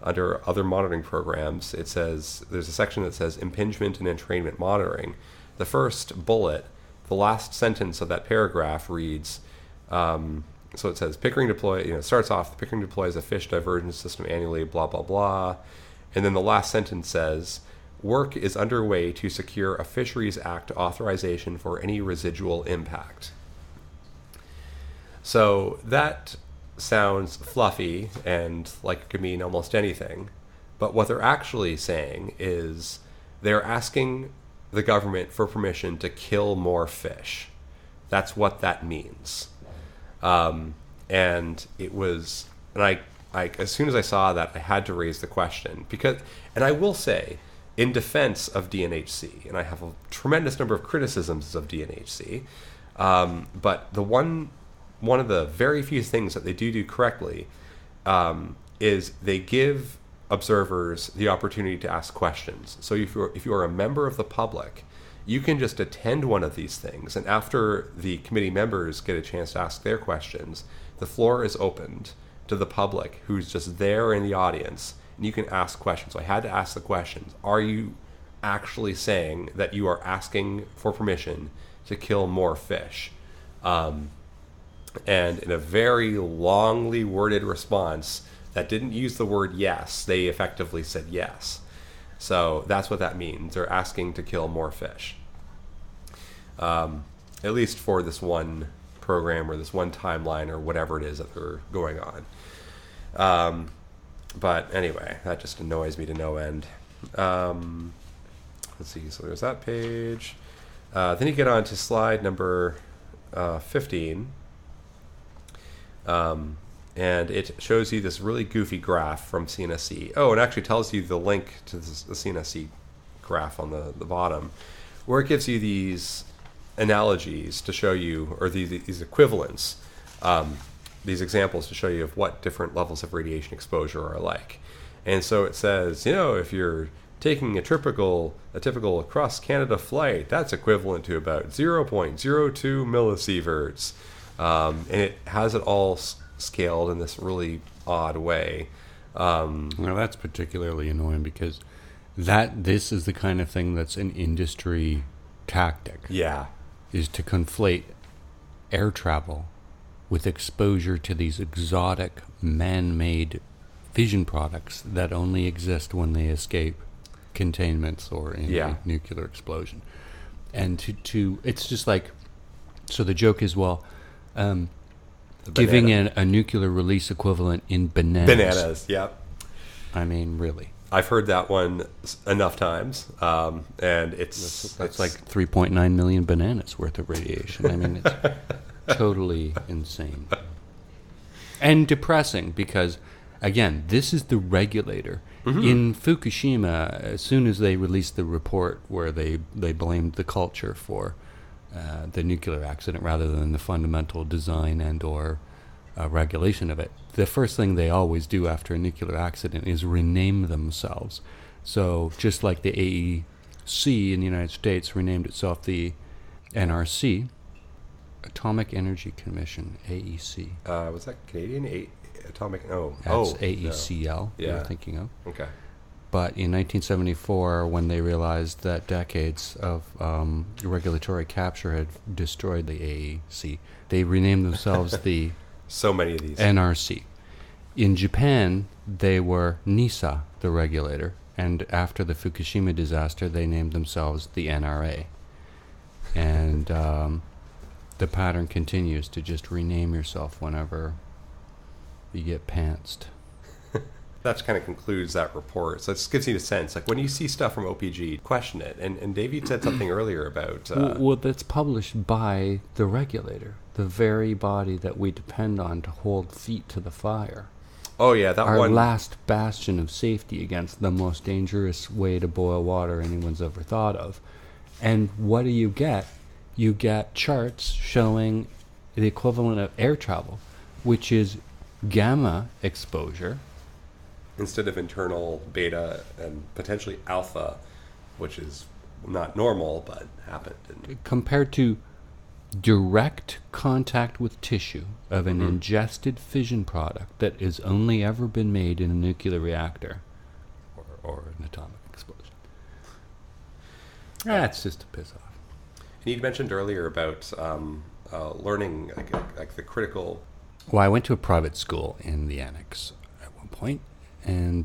under other monitoring programs, it says, there's a section that says impingement and entrainment monitoring. The first bullet, the last sentence of that paragraph reads, so it says Pickering deploy, it starts off, Pickering deploys a fish divergence system annually, blah, blah, blah. And then the last sentence says, work is underway to secure a Fisheries Act authorization for any residual impact. So that sounds fluffy and like it could mean almost anything. But what they're actually saying is they're asking the government for permission to kill more fish. That's what that means. And it was, and I as soon as I saw that, I had to raise the question, because, and I will say, in defense of DNHC, and I have a tremendous number of criticisms of DNHC, but the one of the very few things that they do correctly is they give observers the opportunity to ask questions. So if you're a member of the public, you can just attend one of these things, and after the committee members get a chance to ask their questions, the floor is opened to the public who's just there in the audience, and you can ask questions. So I had to ask the questions. Are you actually saying that you are asking for permission to kill more fish? And in a very longly worded response that didn't use the word yes, they effectively said yes. So that's what that means. They're asking to kill more fish. At least for this one program or this one timeline or whatever it is that they're going on. But anyway, that just annoys me to no end. Let's see, so there's that page. Then you get on to slide number 15. And it shows you this really goofy graph from CNSC. Oh, it actually tells you the link to the CNSC graph on the bottom, where it gives you these analogies to show you, or these equivalents, these examples to show you of what different levels of radiation exposure are like. And so it says, if you're taking a typical across Canada flight, that's equivalent to about 0.02 millisieverts. And it has it all scaled in this really odd way. Well, that's particularly annoying because this is the kind of thing that's an industry tactic. Yeah. Is to conflate air travel with exposure to these exotic man-made fission products that only exist when they escape containments or in a nuclear explosion. And to it's just like, so the joke is, well, giving a nuclear release equivalent in bananas. Bananas, yep. I mean, really. I've heard that one enough times, and that's like 3.9 million bananas worth of radiation. I mean, it's totally insane. And depressing because, again, this is the regulator. Mm-hmm. In Fukushima, as soon as they released the report where they blamed the culture for the nuclear accident rather than the fundamental design and or regulation of it, the first thing they always do after a nuclear accident is rename themselves. So just like the AEC in the United States renamed itself the NRC, Atomic Energy Commission, AEC. Was that Canadian? Atomic? Oh, That's no. AECL Yeah. you're thinking of. Okay. But in 1974, when they realized that decades of regulatory capture had destroyed the AEC, they renamed themselves the So many of these. NRC. In Japan, they were NISA, the regulator, and after the Fukushima disaster, they named themselves the NRA. And the pattern continues to just rename yourself whenever you get pantsed. That kind of concludes that report. So it just gives you a sense. Like when you see stuff from OPG, question it. And Davey said something earlier about... well, that's published by the regulator, the very body that we depend on to hold feet to the fire. Oh, yeah, that Our one... last bastion of safety against the most dangerous way to boil water anyone's ever thought of. And what do you get? You get charts showing the equivalent of air travel, which is gamma exposure. Instead of internal beta and potentially alpha, which is not normal, but happened. Compared to direct contact with tissue of an ingested fission product that has only ever been made in a nuclear reactor or an atomic explosion. That's just a piss off. And you mentioned earlier about learning like the critical... Well, I went to a private school in the annex at one point, and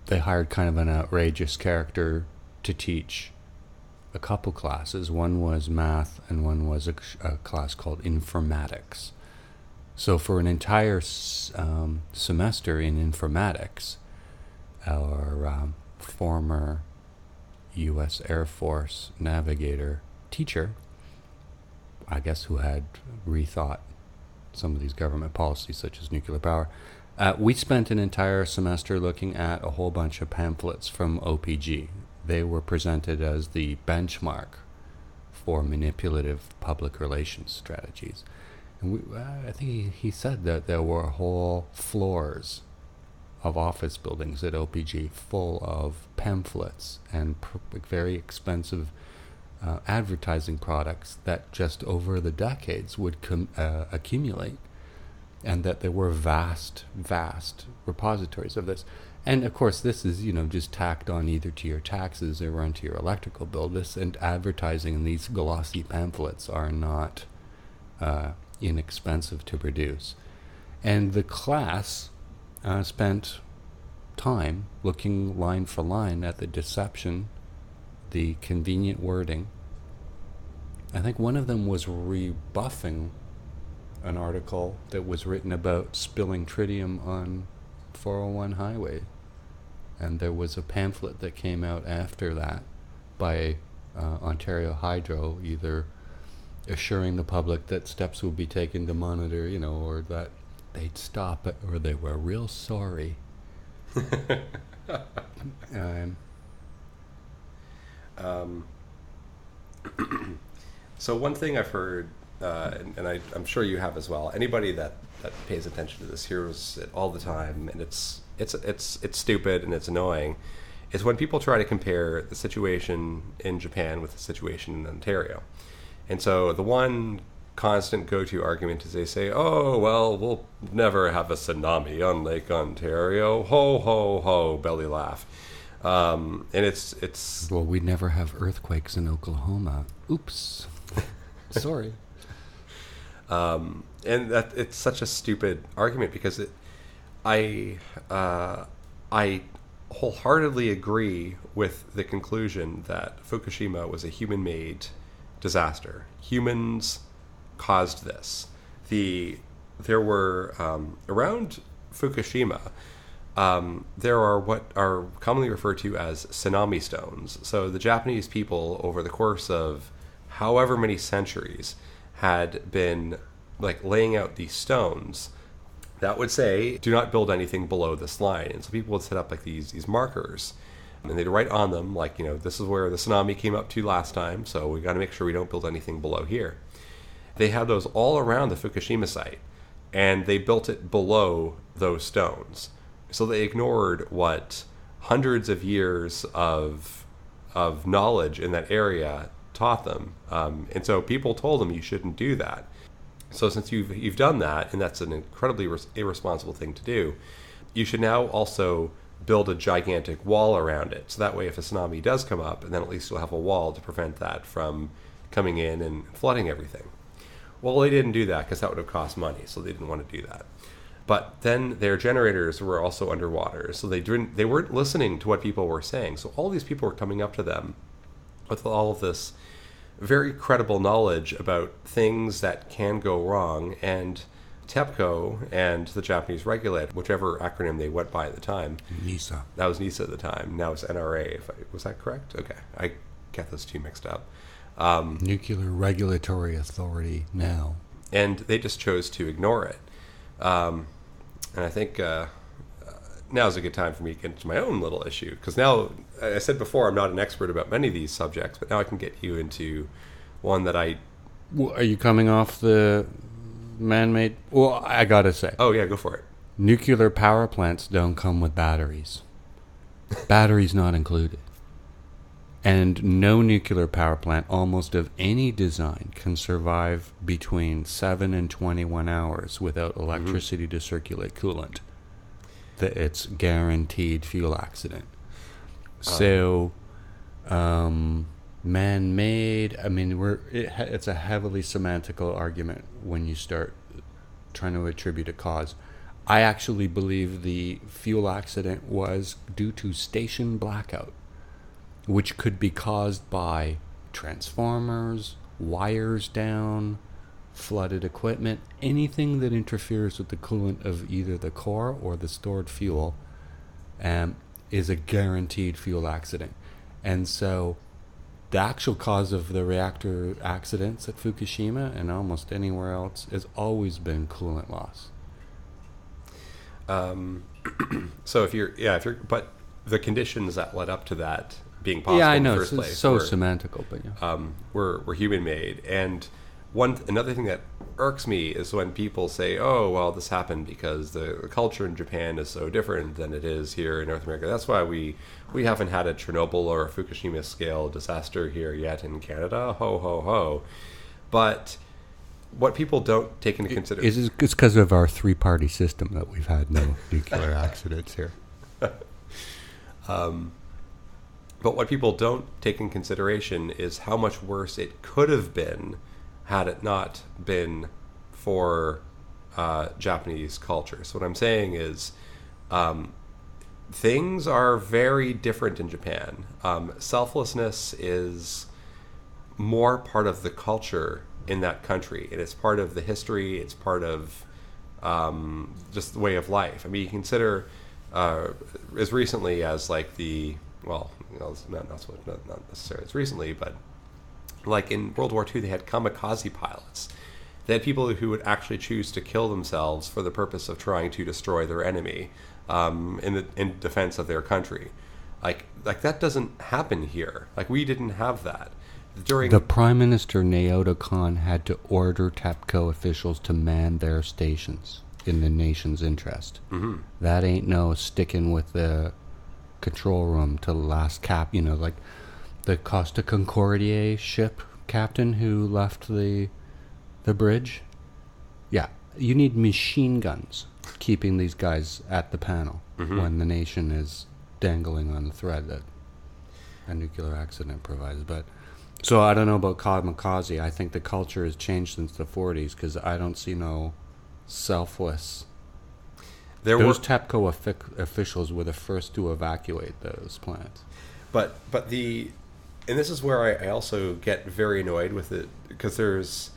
they hired kind of an outrageous character to teach a couple classes. One was math, and one was a class called informatics. So for an entire semester in informatics, our former U.S. Air Force navigator teacher, I guess who had rethought some of these government policies such as nuclear power, we spent an entire semester looking at a whole bunch of pamphlets from OPG. They were presented as the benchmark for manipulative public relations strategies. And I think he said that there were whole floors of office buildings at OPG full of pamphlets and very expensive advertising products that just over the decades would accumulate, and that there were vast repositories of this. And of course, this is, just tacked on either to your taxes or onto your electrical bill. This and advertising in these glossy pamphlets are not inexpensive to produce. And the class spent time looking line for line at the deception, the convenient wording. I think one of them was rebuffing an article that was written about spilling tritium on 401 highway, and there was a pamphlet that came out after that by Ontario Hydro, either assuring the public that steps would be taken to monitor, or that they'd stop it, or they were real sorry. So one thing I've heard, and I'm sure you have as well, anybody that pays attention to this hears it all the time, and it's stupid and it's annoying, is when people try to compare the situation in Japan with the situation in Ontario. And so the one constant go-to argument is they say, oh, well, we'll never have a tsunami on Lake Ontario. Ho, ho, ho, belly laugh. And it's... Well, we'd never have earthquakes in Oklahoma. Oops. Sorry. And that it's such a stupid argument because I wholeheartedly agree with the conclusion that Fukushima was a human-made disaster. Humans caused this. There were around Fukushima, there are what are commonly referred to as tsunami stones. So the Japanese people, over the course of however many centuries, had been laying out these stones that would say, do not build anything below this line. And so people would set up these markers, and they'd write on them this is where the tsunami came up to last time, so we got to make sure we don't build anything below here. They had those all around the Fukushima site, and they built it below those stones. So they ignored what hundreds of years of knowledge in that area taught them. And so people told them you shouldn't do that. So since you've done that, and that's an incredibly irresponsible thing to do, you should now also build a gigantic wall around it. So that way if a tsunami does come up, and then at least you'll have a wall to prevent that from coming in and flooding everything. Well, they didn't do that because that would have cost money, so they didn't want to do that. But then their generators were also underwater, so they weren't listening to what people were saying. So all these people were coming up to them with all of this very credible knowledge about things that can go wrong, and TEPCO and the Japanese regulator, whichever acronym they went by at the time. NISA. That was NISA at the time. Now it's NRA. Was that correct? Okay. I get those two mixed up. Nuclear Regulatory Authority now. And they just chose to ignore it. And I think now's a good time for me to get into my own little issue. Because now, I said before, I'm not an expert about many of these subjects, but now I can get you into one that I... Well, are you coming off the man-made... Well, I gotta say. Oh, yeah, go for it. Nuclear power plants don't come with batteries. Batteries not included. And no nuclear power plant, almost of any design, can survive between 7 and 21 hours without electricity to circulate coolant. It's guaranteed fuel accident. So, man-made, I mean, it's a heavily semantical argument when you start trying to attribute a cause. I actually believe the fuel accident was due to station blackout, which could be caused by transformers, wires down, flooded equipment, anything that interferes with the coolant of either the core or the stored fuel is a guaranteed fuel accident. And so the actual cause of the reactor accidents at Fukushima and almost anywhere else has always been coolant loss. So but the conditions that led up to that being possible I know, in the first place. It's so semantical, but yeah. Were human made. And another thing that irks me is when people say, oh, well, this happened because the culture in Japan is so different than it is here in North America. That's why we haven't had a Chernobyl or a Fukushima scale disaster here yet in Canada. Ho, ho, ho. But what people don't take into consideration... It's because of our three-party system that we've had no nuclear accidents here. But what people don't take in consideration is how much worse it could have been had it not been for Japanese culture. So what I'm saying is things are very different in Japan. Selflessness is more part of the culture in that country. And it's part of the history. It's part of just the way of life. I mean, you consider as recently as like not necessarily as recently, but like in World War II, they had kamikaze pilots. They had people who would actually choose to kill themselves for the purpose of trying to destroy their enemy in defense of their country. Like that doesn't happen here. Like we didn't have that. The Prime Minister Naoto Kan had to order TEPCO officials to man their stations in the nation's interest. Mm-hmm. That ain't no sticking with the control room to the last cap. You know, like the Costa Concordia ship captain who left the bridge. Yeah, you need machine guns keeping these guys at the panel when the nation is dangling on the thread that a nuclear accident provides. But so I don't know about kamikaze. I think the culture has changed since the 40s because I don't see no selfless. Those TEPCO officials were the first to evacuate those plants. But and this is where I also get very annoyed with it because there's,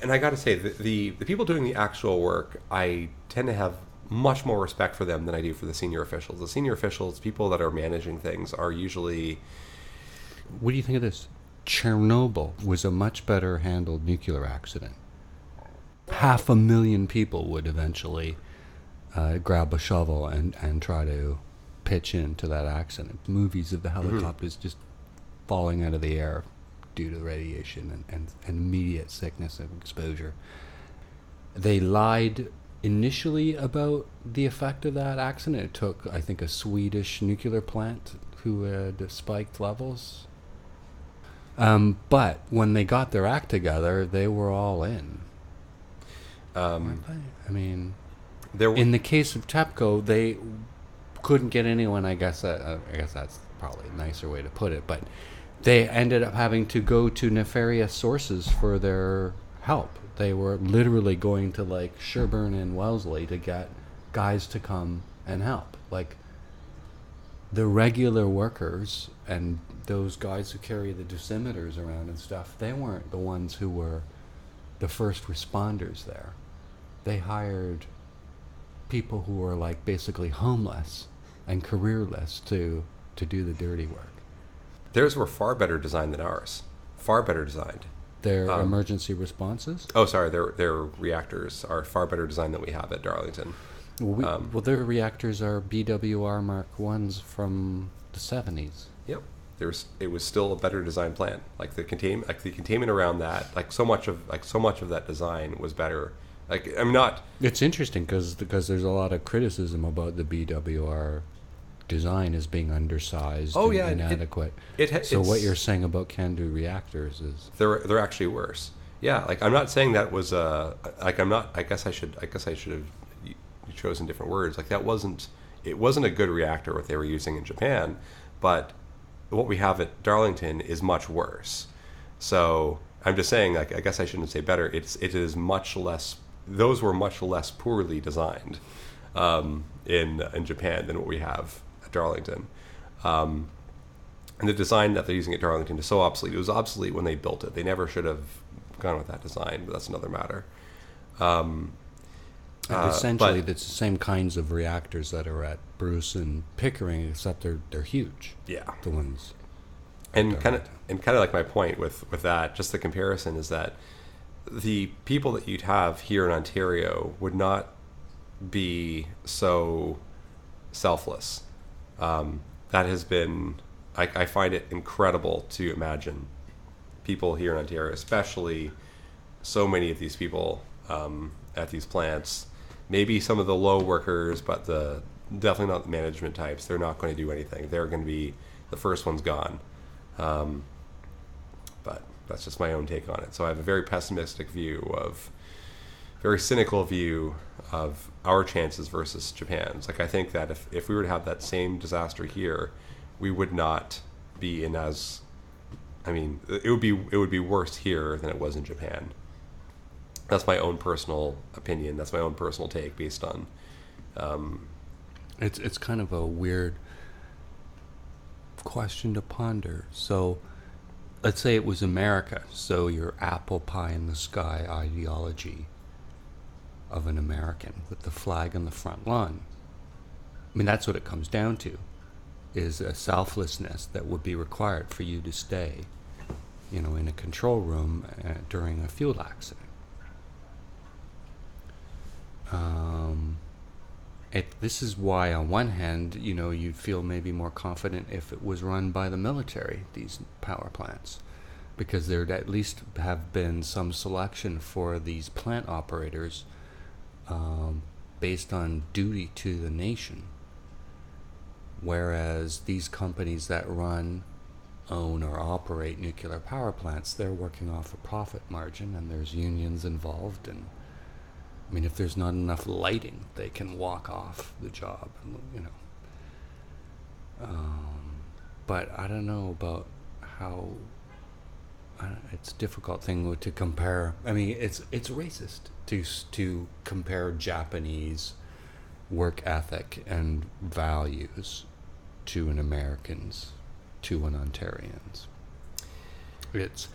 and I got to say the people doing the actual work, I tend to have much more respect for them than I do for the senior officials. The senior officials, people that are managing things, are usually. What do you think of this? Chernobyl was a much better handled nuclear accident. 500,000 people would eventually grab a shovel and try to pitch into that accident. Movies of the helicopters just falling out of the air due to radiation and immediate sickness and exposure. They lied initially about the effect of that accident. It took, I think, a Swedish nuclear plant who had spiked levels. But when they got their act together, they were all in. I mean, in the case of TEPCO, they couldn't get anyone. I guess that's probably a nicer way to put it. But they ended up having to go to nefarious sources for their help. They were literally going to like Sherburne and Wellesley to get guys to come and help. Like the regular workers and those guys who carry the dosimeters around and stuff, they weren't the ones who were the first responders there. They hired people who were like basically homeless and careerless to do the dirty work. Theirs were far better designed than ours. Far better designed. Their emergency responses? Oh, sorry. Their reactors are far better designed than we have at Darlington. Well, their reactors are BWR Mark 1s from the 70s. Yep. It was still a better design plan. Like the containment around that, like so much of that design was better. Like I'm not. It's interesting because there's a lot of criticism about the BWR design as being undersized and inadequate. So what you're saying about CANDU reactors is they're actually worse. Yeah, like I'm not saying that was like I'm not. I guess I should have chosen different words. Like it wasn't a good reactor what they were using in Japan, but what we have at Darlington is much worse. So I'm just saying, like I guess I shouldn't say better. It is much less. Those were much less poorly designed in Japan than what we have at Darlington. And the design that they're using at Darlington is so obsolete. It was obsolete when they built it. They never should have gone with that design, but that's another matter. Essentially, it's the same kinds of reactors that are at Bruce and Pickering, except they're huge. Yeah, the ones. And kind of like my point with that, just the comparison is that the people that you'd have here in Ontario would not be so selfless. That has been, I find it incredible to imagine people here in Ontario, especially so many of these people at these plants. Maybe some of the low workers, but definitely not the management types. They're not going to do anything. They're going to be the first ones gone. But that's just my own take on it. So I have a very very cynical view of our chances versus Japan's. Like I think that if we were to have that same disaster here, we would not be in as, I mean, it would be worse here than it was in Japan. That's my own personal opinion. That's my own personal take based on. It's kind of a weird question to ponder. So, let's say it was America. So your apple pie in the sky ideology of an American with the flag on the front lawn. I mean, that's what it comes down to, is a selflessness that would be required for you to stay, in a control room during a fuel accident. This is why, on one hand, you'd feel maybe more confident if it was run by the military, these power plants, because there'd at least have been some selection for these plant operators based on duty to the nation. Whereas these companies that run, own, or operate nuclear power plants, they're working off a profit margin, and there's unions involved, and I mean, if there's not enough lighting, they can walk off the job, But I don't know about how. It's a difficult thing to compare. I mean, it's racist to compare Japanese work ethic and values to an American's, to an Ontarian's. It's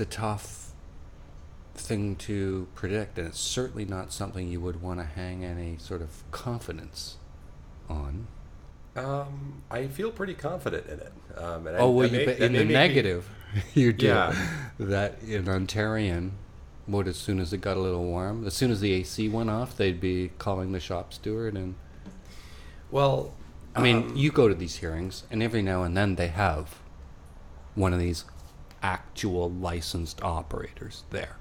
a tough thing to predict, and it's certainly not something you would want to hang any sort of confidence on. I feel pretty confident in it. In the negative, you do. Yeah. That in Ontarian, as soon as it got a little warm, as soon as the AC went off, they'd be calling the shop steward. And well, I mean, you go to these hearings, and every now and then they have one of these actual licensed operators there.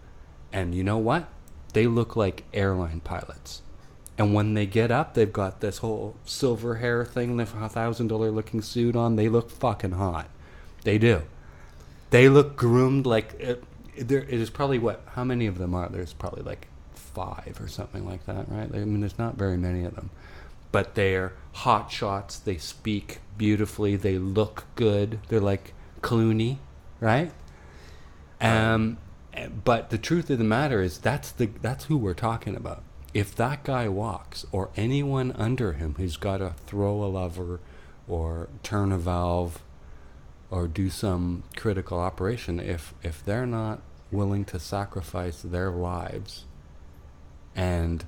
And you know what? They look like airline pilots. And when they get up, they've got this whole silver hair thing, the $1,000 looking suit on. They look fucking hot. They do. They look groomed like it is probably how many of them are? There's probably like 5 or something like that, right? I mean, there's not very many of them. But they're hot shots. They speak beautifully. They look good. They're like Clooney, right? But the truth of the matter is that's who we're talking about. If that guy walks, or anyone under him who's got to throw a lever or turn a valve or do some critical operation, if they're not willing to sacrifice their lives and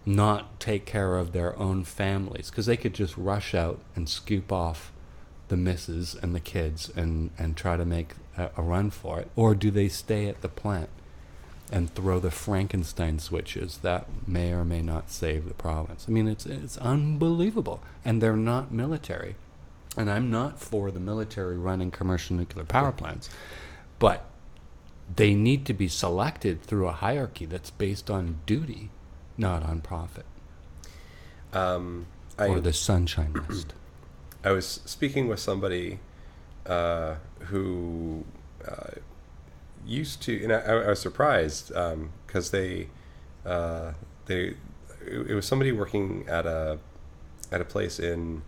not take care of their own families, because they could just rush out and scoop off the missus and the kids and try to make a run for it, or do they stay at the plant and throw the Frankenstein switches that may or may not save the province? I mean, it's unbelievable. And they're not military. And I'm not for the military running commercial nuclear power plants, but they need to be selected through a hierarchy that's based on duty, not on profit. Or the sunshine list. I was speaking with somebody who used to, and I was surprised because it was somebody working at a place in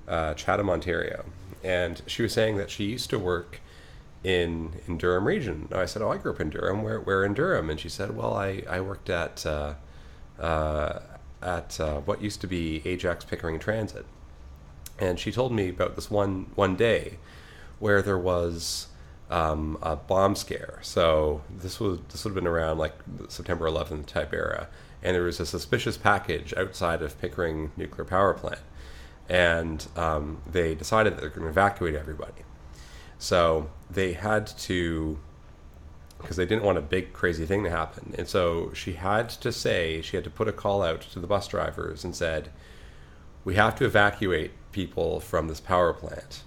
Chatham, Ontario, and she was saying that she used to work in Durham region. I said, "Oh, I grew up in Durham. Where in Durham?" And she said, "Well, I worked at what used to be Ajax Pickering Transit." And she told me about this one day where there was a bomb scare. So this would have been around like September 11th type era, and there was a suspicious package outside of Pickering nuclear power plant, and they decided that they're going to evacuate everybody. So they had to, because they didn't want a big crazy thing to happen, and so she had to put a call out to the bus drivers and said, "We have to evacuate people from this power plant.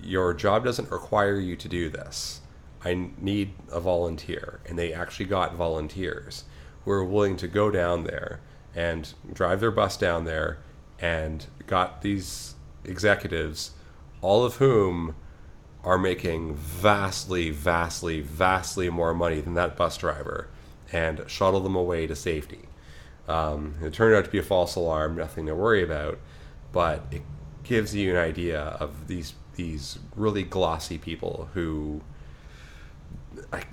Your job doesn't require you to do this. I need a volunteer." And they actually got volunteers who were willing to go down there and drive their bus down there, and got these executives, all of whom are making vastly, vastly, vastly more money than that bus driver, and shuttle them away to safety. It turned out to be a false alarm, nothing to worry about, but it gives you an idea of these really glossy people who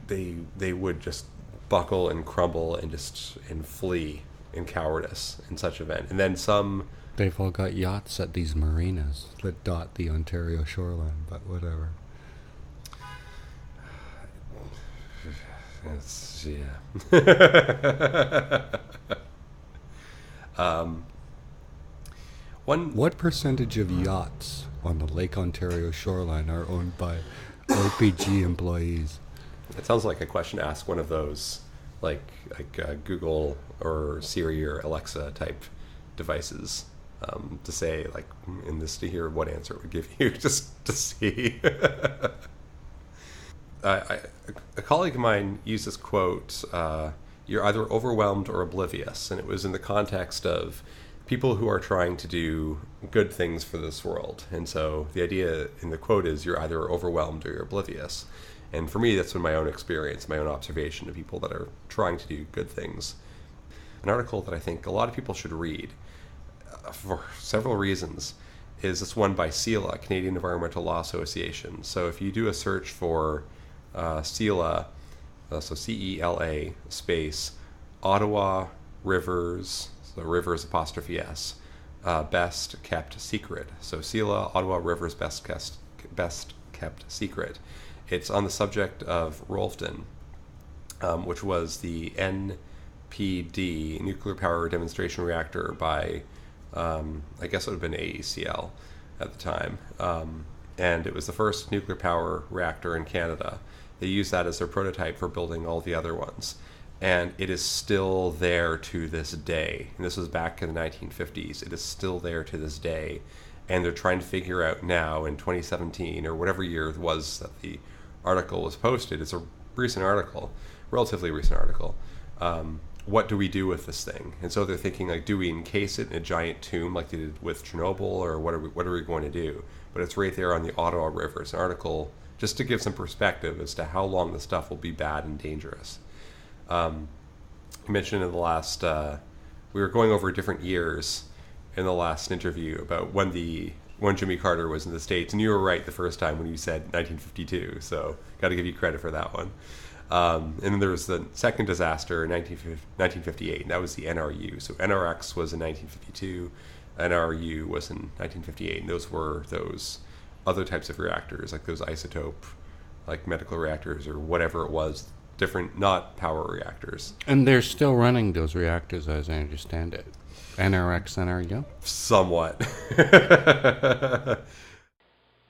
they would just buckle and crumble and flee in cowardice in such an event. And then some... They've all got yachts at these marinas that dot the Ontario shoreline, but whatever. What percentage of yachts on the Lake Ontario shoreline are owned by OPG employees? It sounds like a question to ask one of those like Google or Siri or Alexa type devices, to say like in this, to hear what answer it would give you, just to see. A colleague of mine used this quote, "You're either overwhelmed or oblivious," and it was in the context of people who are trying to do good things for this world. And so the idea in the quote is you're either overwhelmed or you're oblivious. And for me, that's been my own experience, my own observation of people that are trying to do good things. An article that I think a lot of people should read for several reasons is this one by CELA, Canadian Environmental Law Association. So if you do a search for CELA, so CELA space Ottawa Rivers, so Rivers apostrophe S, best kept secret. So CELA, Ottawa Rivers best kept secret. It's on the subject of Rolfton, which was the NPD, nuclear power demonstration reactor by, I guess it would have been AECL at the time. And it was the first nuclear power reactor in Canada. They used that as their prototype for building all the other ones. And it is still there to this day. And this was back in the 1950s. It is still there to this day. And they're trying to figure out now in 2017 or whatever year it was that the article was posted. It's a recent article, relatively recent article. What do we do with this thing? And so they're thinking, like, do we encase it in a giant tomb like they did with Chernobyl, or what are we going to do? But it's right there on the Ottawa River. It's an article just to give some perspective as to how long the stuff will be bad and dangerous. You mentioned in the last, we were going over different years in the last interview about when Jimmy Carter was in the States, and you were right the first time when you said 1952, so got to give you credit for that one. And then there was the second disaster in 1958, and that was the NRU. So NRX was in 1952, NRU was in 1958, and those were those other types of reactors, like those isotope, like medical reactors or whatever it was, different, not power reactors. And they're still running those reactors, as I understand it. NRX, NRU? Somewhat.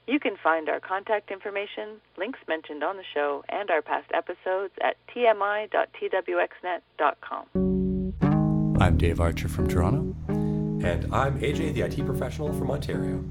You can find our contact information, links mentioned on the show, and our past episodes at tmi.twxnet.com. I'm Dave Archer from Toronto. And I'm AJ, the IT professional from Ontario.